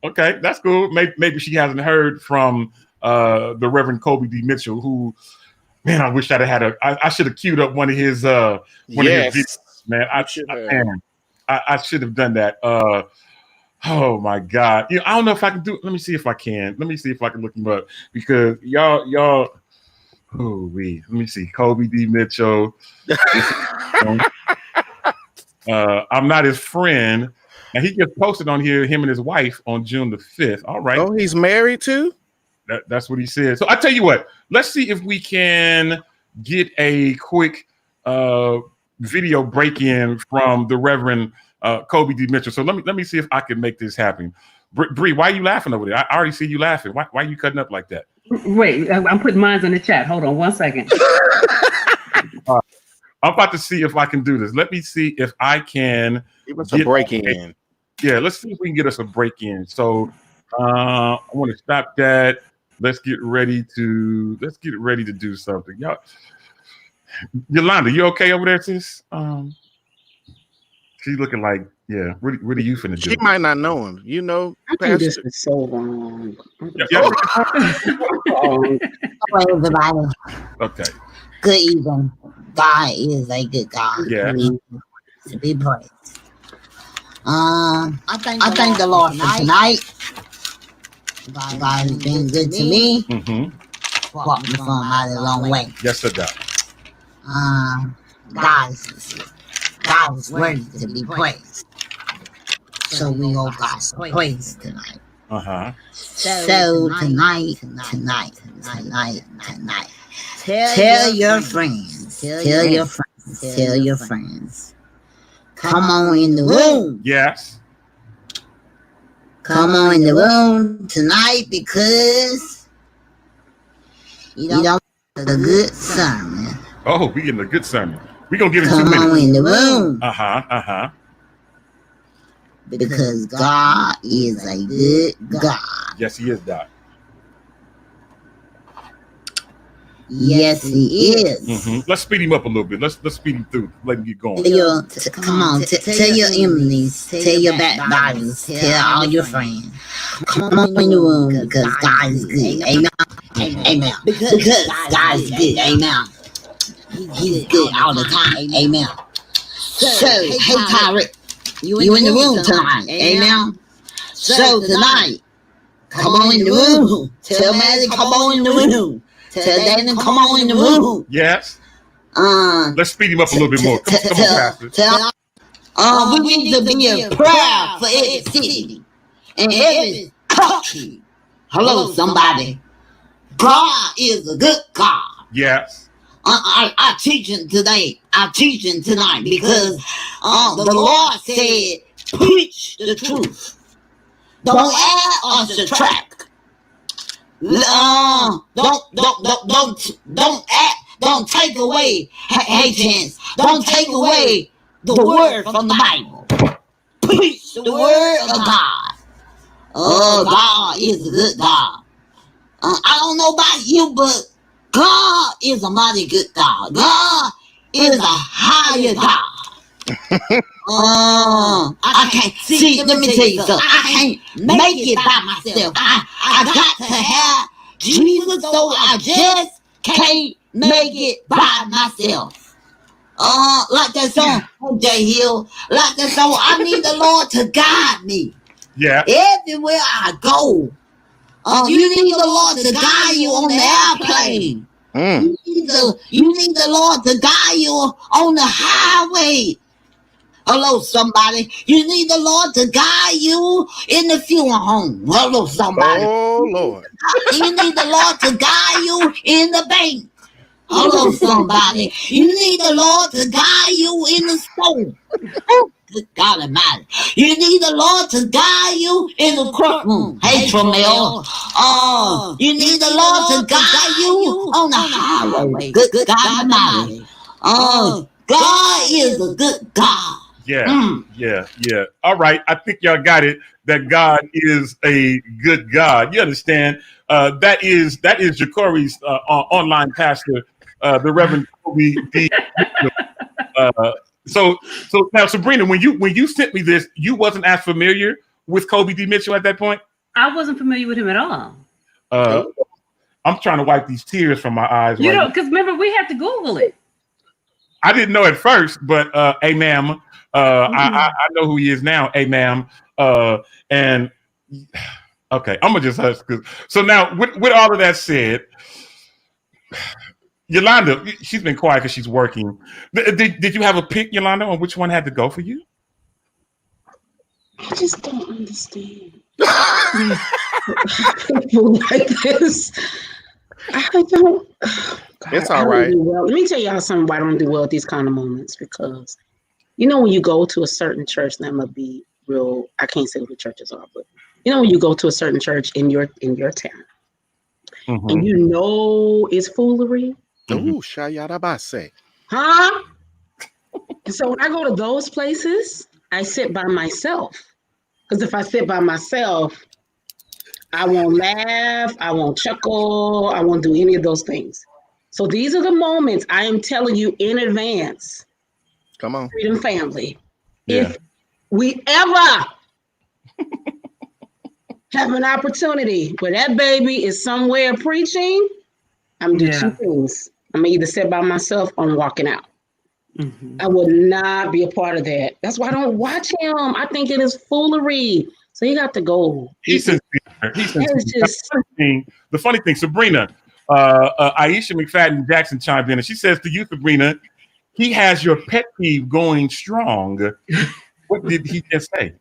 Okay, that's cool. Maybe she hasn't heard from the Reverend Kobe D. Mitchell, who, man, I wish I'd have had I should have queued up one of his his videos, man. I should have done that. Oh my God. You know, I don't know if I can do it. Let me see if I can. Let me see if I can look him up because y'all. Oh, let me see. Kobe D. Mitchell. I'm not his friend. And he just posted on here, him and his wife on June the 5th. All right. Oh, he's married too? That's what he said. So I tell you what, let's see if we can get a quick video break-in from the Reverend Kobe D. Mitchell. So let me see if I can make this happen. Bree, why are you laughing over there? I already see you laughing. Why are you cutting up like that? Wait, I'm putting mine in the chat. Hold on 1 second. I'm about to see if I can do this. Let me see if I can give us a break-in. Yeah, let's see if we can get us a break-in. So I want to stop that. Let's get ready to do something. Y'all, Yolanda, you okay over there, sis? She's looking like, yeah. What are you finna do? She might not know him. You know, I think this is so long. Hello, everybody. Okay. Good evening. God is a good God. Yeah. To be praised. I thank the Lord for tonight. God has been good to me. Mm-hmm. Brought me from a mighty long way. Yes, sir. God is worthy to be praised. So we owe God's praise tonight. Uh-huh. So tonight. Tell your friends. Tell your friends. Come on in the room. Yes. Come on in the room tonight because you don't get a good sermon. Oh, we getting a good sermon. We gonna give it 2 minutes. Come on in the room. Uh-huh. Because God is a good God. Yes, he is, Doc. Yes, he is. Mm-hmm. Let's speed him up a little bit. Let's speed him through. Let him get going. Come on, tell your enemies, tell your backbiters, tell all your friends. Come on in the room because God is good. Amen. Because God is good. Amen. He's good all the time. Amen. So, hey, Tyrek, you in the room tonight. Amen. So tonight, come on in the room. Tell Maddie, come on in the room. Tell Danny, come on in the room. Yes. Let's speed him up a little bit more. Come on, Pastor. We need to be proud for every city and every country. Hello, somebody. God is a good God. Yes. I'm teaching tonight because the Lord said, preach the truth. Don't add or subtract. Don't take away. Hey, chance. Don't take away the word from the Bible. Preach the word of God. Oh, God is a good God. I don't know about you, but God is a mighty good God. God is a higher God. I can't see. Let me tell you something. I can't make it by myself. I got to have Jesus, so I just can't make it by myself. Like that song, J Hill. Like that song, I need the Lord to guide me. Yeah. Everywhere I go. You need the Lord to guide you on the airplane. You need the Lord to guide you on the highway. Hello, somebody. You need the Lord to guide you in the funeral home. Hello, somebody. Oh Lord. You need the Lord to guide you in the bank. Hello, somebody. You need the Lord to guide you in the store. Good God Almighty. You need the Lord to guide you in the courtroom. Hey, Tramiel. You need the Lord to guide you on the highway. Good God Almighty. God is a good God. Yeah. All right. I think y'all got it. That God is a good God. You understand? That is Ja'Cory's online pastor, the Reverend Kobe D. So now, Sabrina, when you sent me this, you wasn't as familiar with Kobe D. Mitchell at that point? I wasn't familiar with him at all. I'm trying to wipe these tears from my eyes. You know, because remember, we had to Google it. I didn't know at first, but hey, ma'am, I know who he is now. Hey, ma'am, and okay, I'm gonna just hush. So now, with all of that said, Yolanda, she's been quiet because she's working. Did you have a pick, Yolanda, on which one had to go for you? I just don't understand people like this. I don't. God, It's all right. Let me tell y'all something why I don't do well at these kind of moments, because you know when you go to a certain church, that might be real. I can't say what the churches are, but you know when you go to a certain church in your town, and you know it's foolery. Ooh, Shayarabase. Huh? And so when I go to those places, I sit by myself. Because if I sit by myself, I won't laugh, I won't chuckle, I won't do any of those things. So these are the moments I am telling you in advance. Come on. Freedom family. Yeah. If we ever have an opportunity where that baby is somewhere preaching, I'm doing two things. I'm gonna either sit by myself or I'm walking out. I would not be a part of that. That's why I don't watch him. I think it is foolery. So you got to go. He's sincere. The funny thing, Sabrina, Aisha McFadden Jackson chimed in and she says to you, Sabrina, he has your pet peeve going strong. What did he just say?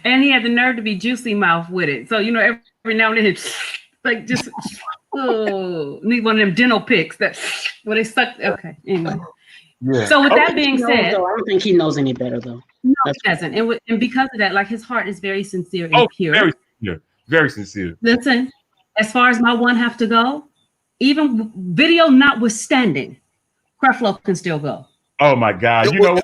And he had the nerve to be juicy mouth with it. So, you know, every now and then, like just, need one of them dental picks that where they suck. Okay, anyway. Yeah. So with that being said, I don't think he knows any better though. No, he doesn't. And because of that, like his heart is very sincere and pure. Very sincere. Very sincere. Listen, as far as my one have to go, even video notwithstanding, Creflo can still go. Oh my God! You know,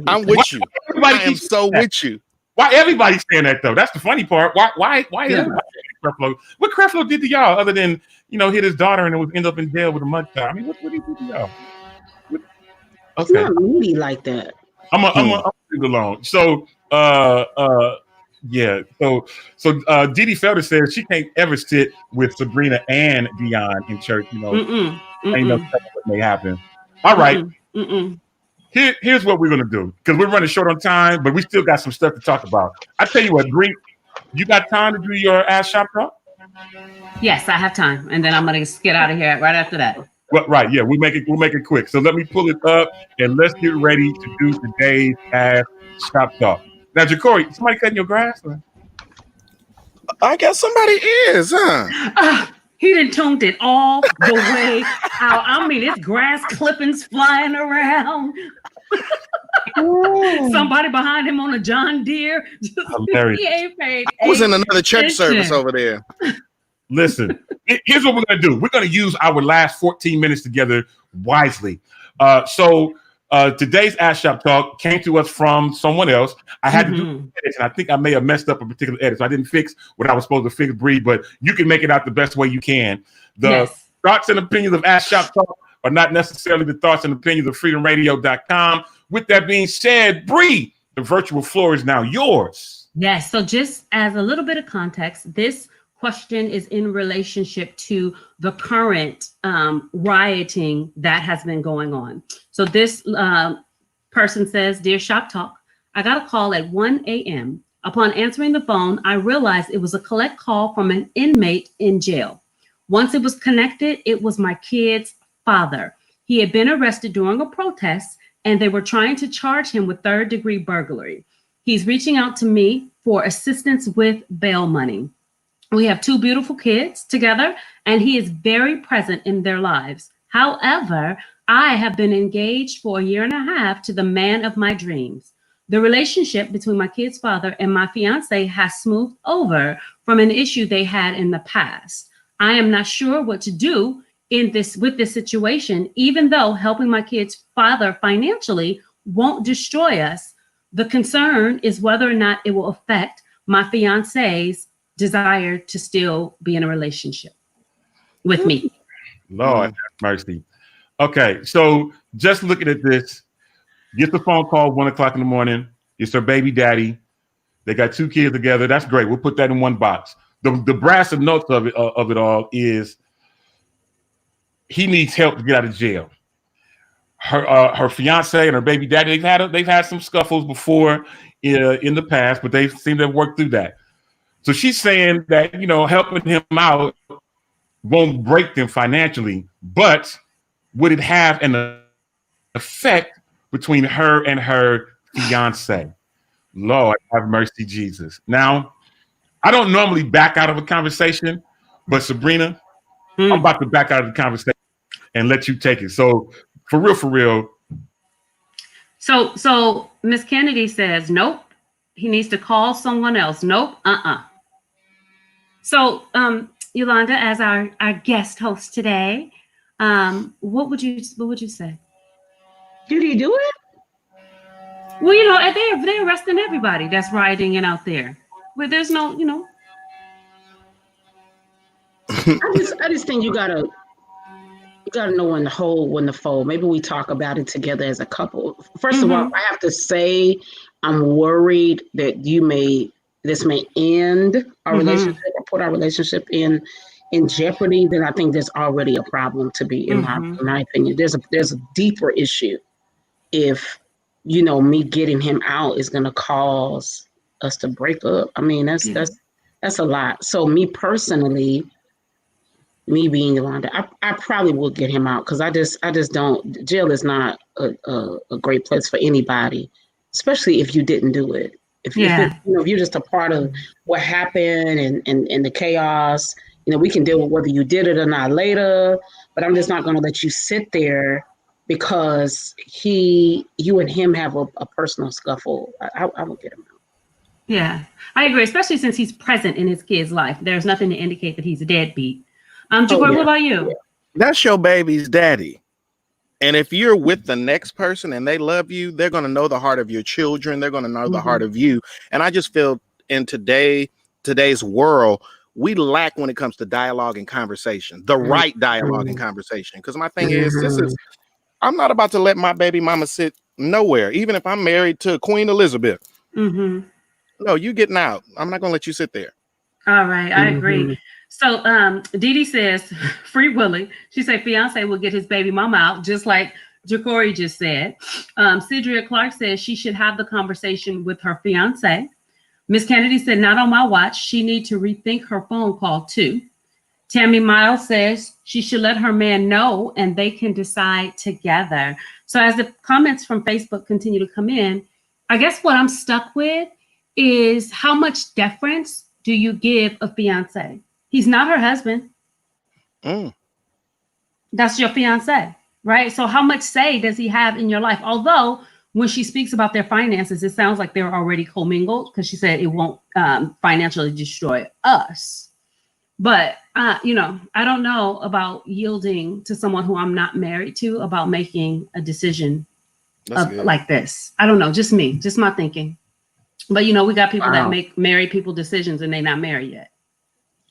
I'm with you. I am so with you. Why everybody's saying that though? That's the funny part. Why is everybody saying Creflo? What Creflo did to y'all other than hit his daughter and it was end up in jail with a mugshot? I mean, what did he do to y'all? It's not moody like that. I'm gonna leave it alone. So yeah. So Didi Felder says she can't ever sit with Sabrina and Dion in church. You know, ain't no what may happen. All right. Here's what we're gonna do, because we're running short on time, but we still got some stuff to talk about. I tell you what, Bree, you got time to do your ass shop talk? Yes, I have time, and then I'm gonna get out of here right after that. Well, right, yeah, we'll make it quick. So let me pull it up and let's get ready to do today's ass shop talk. Now, Ja'Cory, somebody cutting your grass? Or? I guess somebody is, huh? He done tuned it all the way out. I mean, it's grass clippings flying around. Somebody behind him on a John Deere. Hilarious. He ain't paid. I was in another church service over there. Listen, here's what we're going to do. We're going to use our last 14 minutes together wisely. So today's Ask Shop Talk came to us from someone else. I had to do edits, and I think I may have messed up a particular edit. So I didn't fix what I was supposed to fix, Bree, but you can make it out the best way you can. The thoughts and opinions of Ask Shop Talk are not necessarily the thoughts and opinions of freedomradio.com. With that being said, Bree, the virtual floor is now yours. Yes. So just as a little bit of context, this question is in relationship to the current rioting that has been going on. So this person says, Dear Shop Talk, I got a call at 1 a.m. Upon answering the phone, I realized it was a collect call from an inmate in jail. Once it was connected, it was my kid's father. He had been arrested during a protest and they were trying to charge him with third-degree burglary. He's reaching out to me for assistance with bail money. We have 2 beautiful kids together, and he is very present in their lives. However, I have been engaged for a year and a half to the man of my dreams. The relationship between my kid's father and my fiance has smoothed over from an issue they had in the past. I am not sure what to do with this situation, even though helping my kid's father financially won't destroy us. The concern is whether or not it will affect my fiance's desire to still be in a relationship with me. Lord have mercy. Okay, so just looking at this, get the phone call 1 o'clock in the morning. It's her baby daddy. They got 2 kids together. That's great. We'll put that in one box. The brass and nuts of it all is he needs help to get out of jail. Her fiance and her baby daddy, they've had some scuffles before in the past, but they seem to have worked through that. So she's saying that, you know, helping him out won't break them financially, but would it have an effect between her and her fiance? Lord have mercy, Jesus. Now, I don't normally back out of a conversation, but Sabrina, I'm about to back out of the conversation and let you take it. So for real. So Miss Kennedy says, nope, he needs to call someone else. Nope, So Yolanda, as our guest host today, what would you say? Did he do it? Well, you know, they're arresting everybody that's riding in out there. But there's no, you know. I just think you gotta know when to fold. Maybe we talk about it together as a couple. First of all, I have to say I'm worried that this may end our relationship or put our relationship in jeopardy. Then I think there's already a problem to be in my opinion. There's a deeper issue if, you know, me getting him out is gonna cause us to break up. I mean, that's a lot. So me personally, me being Yolanda, I probably will get him out because I just don't. Jail is not a great place for anybody, especially if you didn't do it. If you're just a part of what happened and the chaos, you know, we can deal with whether you did it or not later. But I'm just not going to let you sit there because you and him have a personal scuffle. I will get him out. Yeah, I agree, especially since he's present in his kid's life. There's nothing to indicate that he's a deadbeat. Jabbar, what about you? Yeah. That's your baby's daddy. And if you're with the next person and they love you, they're going to know the heart of your children. They're going to know the heart of you. And I just feel in today's world, we lack when it comes to dialogue and conversation, the right dialogue and conversation. Because my thing is, I'm not about to let my baby mama sit nowhere, even if I'm married to Queen Elizabeth. No, you getting out. I'm not going to let you sit there. All right. I agree. So Dee Dee says, free Willie. She said fiance will get his baby mama out, just like Ja'Cory just said. Cedria Clark says she should have the conversation with her fiance. Miss Kennedy said, not on my watch. She need to rethink her phone call too. Tammy Miles says she should let her man know and they can decide together. So as the comments from Facebook continue to come in, I guess what I'm stuck with is how much deference do you give a fiance? He's not her husband. That's your fiance, right? So how much say does he have in your life? Although when she speaks about their finances, it sounds like they're already commingled because she said it won't financially destroy us. But, you know, I don't know about yielding to someone who I'm not married to about making a decision like this. I don't know, just me, just my thinking. But, you know, we got people that make married people decisions and they're not married yet.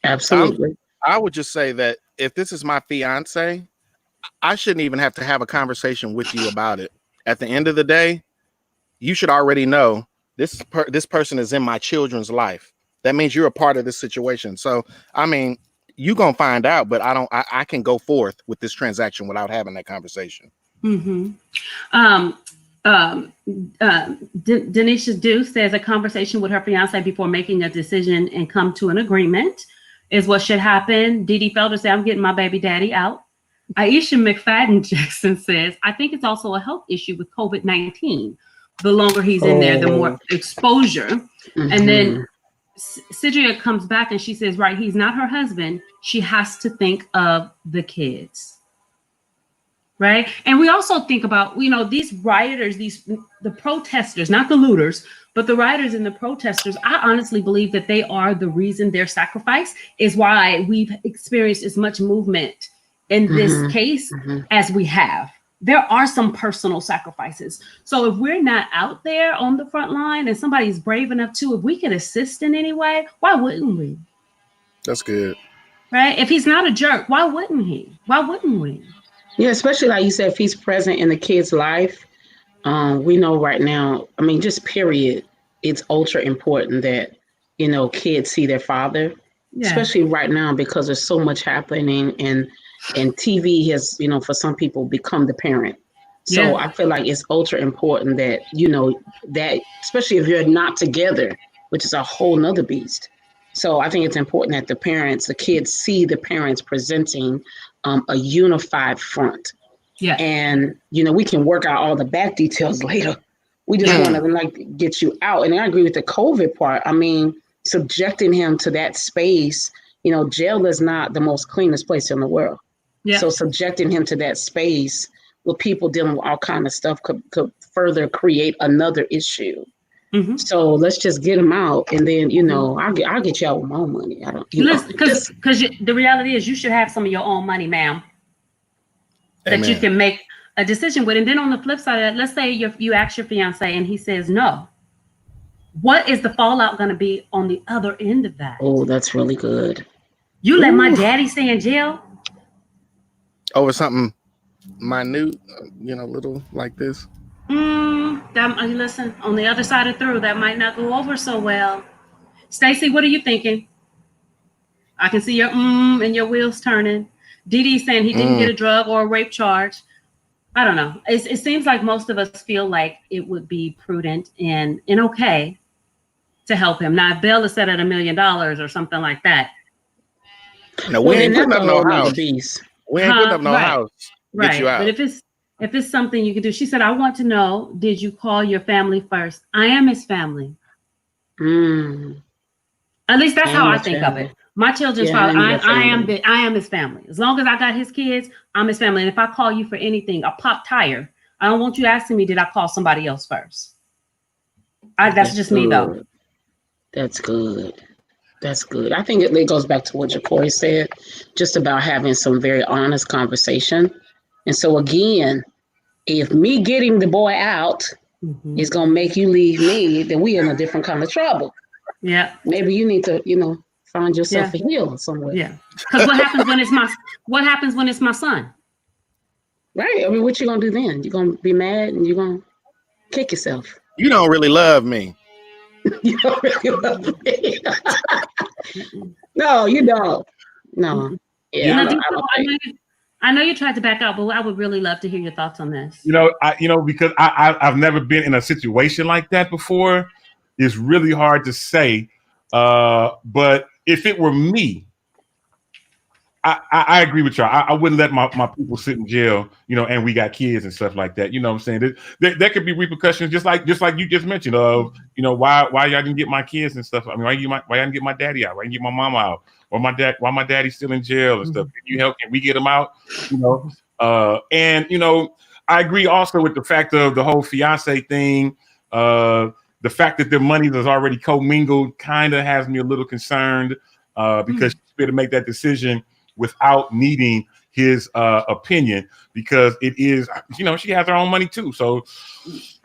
Absolutely. I would just say that if this is my fiance, I shouldn't even have to have a conversation with you about it. At the end of the day, you should already know this person is in my children's life. That means you're a part of this situation. So, I mean, you're going to find out, but I can go forth with this transaction without having that conversation. Denisha Deuce says a conversation with her fiance before making a decision and come to an agreement is what should happen. Dee Dee Felder said, I'm getting my baby daddy out. Aisha McFadden Jackson says, I think it's also a health issue with COVID-19. The longer he's in there, the more exposure. Mm-hmm. And then Sidria comes back and she says, right, he's not her husband. She has to think of the kids. Right. And we also think about, these rioters, the protesters, not the looters, but the rioters and the protesters. I honestly believe that they are the reason their sacrifice is why we've experienced as much movement in this case as we have. There are some personal sacrifices. So if we're not out there on the front line and somebody's brave enough to, if we can assist in any way, why wouldn't we? That's good. Right. If he's not a jerk, why wouldn't he? Why wouldn't we? Yeah, especially like you said, if he's present in the kid's life, we know right now, just period, it's ultra important that, kids see their father, especially right now, because there's so much happening and TV has, for some people become the parent. So I feel like it's ultra important that, that especially if you're not together, which is a whole nother beast. So I think it's important that the kids see the parents presenting a unified front. Yeah. And, we can work out all the back details later. We just want to get you out. And I agree with the COVID part. Subjecting him to that space, jail is not the most cleanest place in the world. Yeah. So subjecting him to that space with people dealing with all kind of stuff could further create another issue. Mm-hmm. So let's just get him out, and then I'll get you out with my money. I don't. Because the reality is, you should have some of your own money, ma'am, that you can make a decision with. And then on the flip side of that, let's say you ask your fiance and he says no. What is the fallout going to be on the other end of that? Oh, that's really good. You let my daddy stay in jail over something minute, little like this. Listen, on the other side of through, that might not go over so well. Stacey, what are you thinking? I can see your and your wheels turning. Dee Dee saying he didn't get a drug or a rape charge. I don't know. It seems like most of us feel like it would be prudent and okay to help him. Now, if bail is set at $1 million or something like that. No, we ain't putting up no house. We ain't putting up no house. Right. But if it's something you can do, she said, I want to know, did you call your family first? I am his family. At least that's how I think of it. My children's father, I am his family. As long as I got his kids, I'm his family. And if I call you for anything, a pop tire, I don't want you asking me, did I call somebody else first? That's just me, though. That's good. That's good. I think it goes back to what Jacory said, just about having some very honest conversation. And so again, if me getting the boy out is going to make you leave me, then we in a different kind of trouble. Yeah. Maybe you need to, find yourself a heel somewhere. Yeah. Because what happens when it's my son? Right. What you going to do then? You're going to be mad and you're going to kick yourself. You don't really love me. You don't really love me. No, you don't. No. Yeah. I know you tried to back out, but I would really love to hear your thoughts on this. Because I've never been in a situation like that before. It's really hard to say. But if it were me, I agree with y'all. I wouldn't let my people sit in jail, and we got kids and stuff like that. You know what I'm saying? There could be repercussions, just like you just mentioned of, why y'all didn't get my kids and stuff. Why y'all didn't get my daddy out? Why didn't get my mama out? Or why my daddy's still in jail and stuff? Can you help? Can we get him out? And I agree also with the fact of the whole fiance thing. The fact that their money is already commingled kind of has me a little concerned because she's able to make that decision without needing his opinion, because it is, she has her own money too. So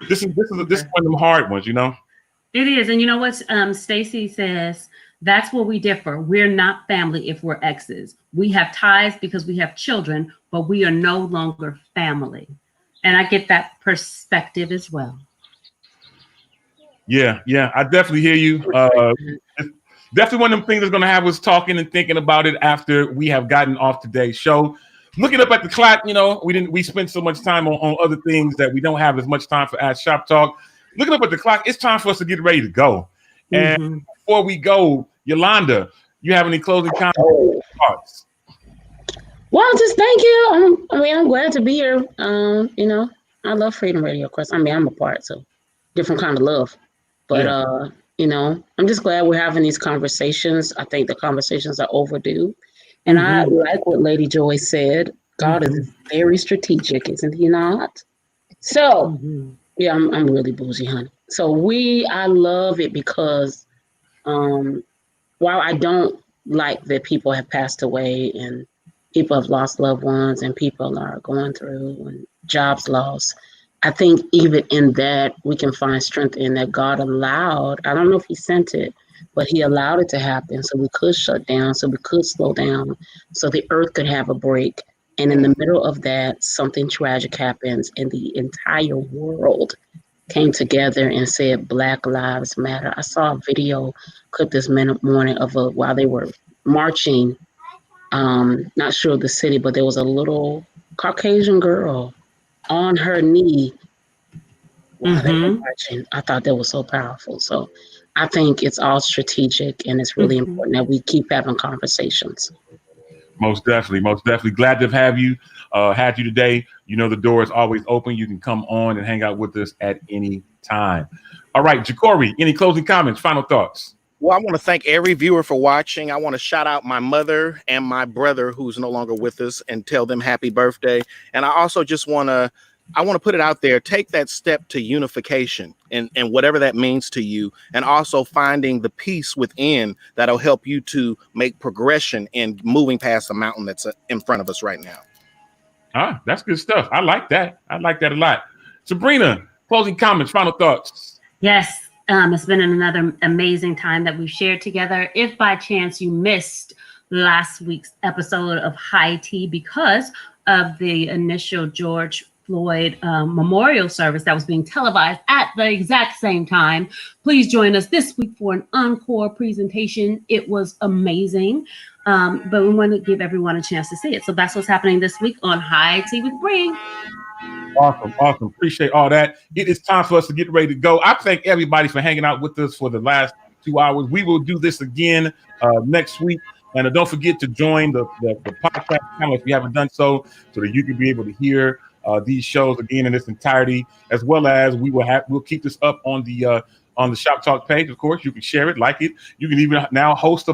this is one of them hard ones, It is. And you know what? Stacey says, that's where we differ. We're not family if we're exes. We have ties because we have children, but we are no longer family. And I get that perspective as well. Yeah, I definitely hear you. Definitely one of them things that's going to have us talking and thinking about it after we have gotten off today's show. Looking up at the clock, we spent so much time on other things that we don't have as much time for Ask Shop Talk. Looking up at the clock, it's time for us to get ready to go. And before we go, Yolanda, you have any closing comments? Well, just thank you. I'm glad to be here. I love Freedom Radio, of course. I'm a part, so different kind of love. But I'm just glad we're having these conversations. I think the conversations are overdue. And I like what Lady Joy said. God is very strategic, isn't he not? So yeah, I'm really bougie, honey. So I love it because while I don't like that people have passed away and people have lost loved ones and people are going through and jobs lost, I think even in that we can find strength in that God allowed. I don't know if he sent it, but he allowed it to happen so we could shut down, so we could slow down, so the earth could have a break. And in the middle of that, something tragic happens and the entire world came together and said Black Lives Matter. I saw a video clip this morning of while they were marching, not sure of the city, but there was a little Caucasian girl on her knee while they were marching. I thought that was so powerful. So I think it's all strategic and it's really important that we keep having conversations. Most definitely. Glad to have you, had you today. You know, the door is always open. You can come on and hang out with us at any time. All right, Jacory, any closing comments, final thoughts? Well, I want to thank every viewer for watching. I want to shout out my mother and my brother who's no longer with us and tell them happy birthday. And I also just want to put it out there, take that step to unification and whatever that means to you, and also finding the peace within that'll help you to make progression in moving past the mountain that's in front of us right now. That's good stuff. I like that. I like that a lot. Sabrina, closing comments, final thoughts. Yes. It's been another amazing time that we've shared together. If by chance you missed last week's episode of High Tea because of the initial George Floyd memorial service that was being televised at the exact same time, please join us this week for an encore presentation. It was amazing, but we want to give everyone a chance to see it. So that's what's happening this week on High Tea with Bree. Awesome. Appreciate all that. It is time for us to get ready to go. I thank everybody for hanging out with us for the last 2 hours. We will do this again next week. And don't forget to join the podcast channel if you haven't done so that you can be able to hear these shows again in its entirety, as well as we'll keep this up on the Shop Talk page. Of course, you can share it, like it. You can even now host a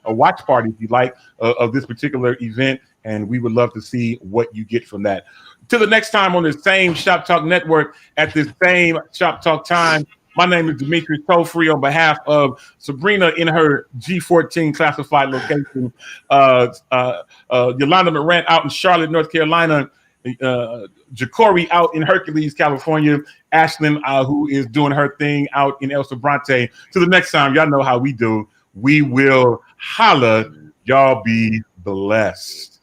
watch party if you like of this particular event, and we would love to see what you get from that. Till the next time on the same Shop Talk network at this same Shop Talk time. My name is Demetrius Toll-Free on behalf of Sabrina in her G14 classified location, Yolanda Morant out in Charlotte, North Carolina, Jacory out in Hercules, California, Ashlyn, who is doing her thing out in El Sobrante. Till the next time, y'all know how we do. We will holla. Y'all be blessed.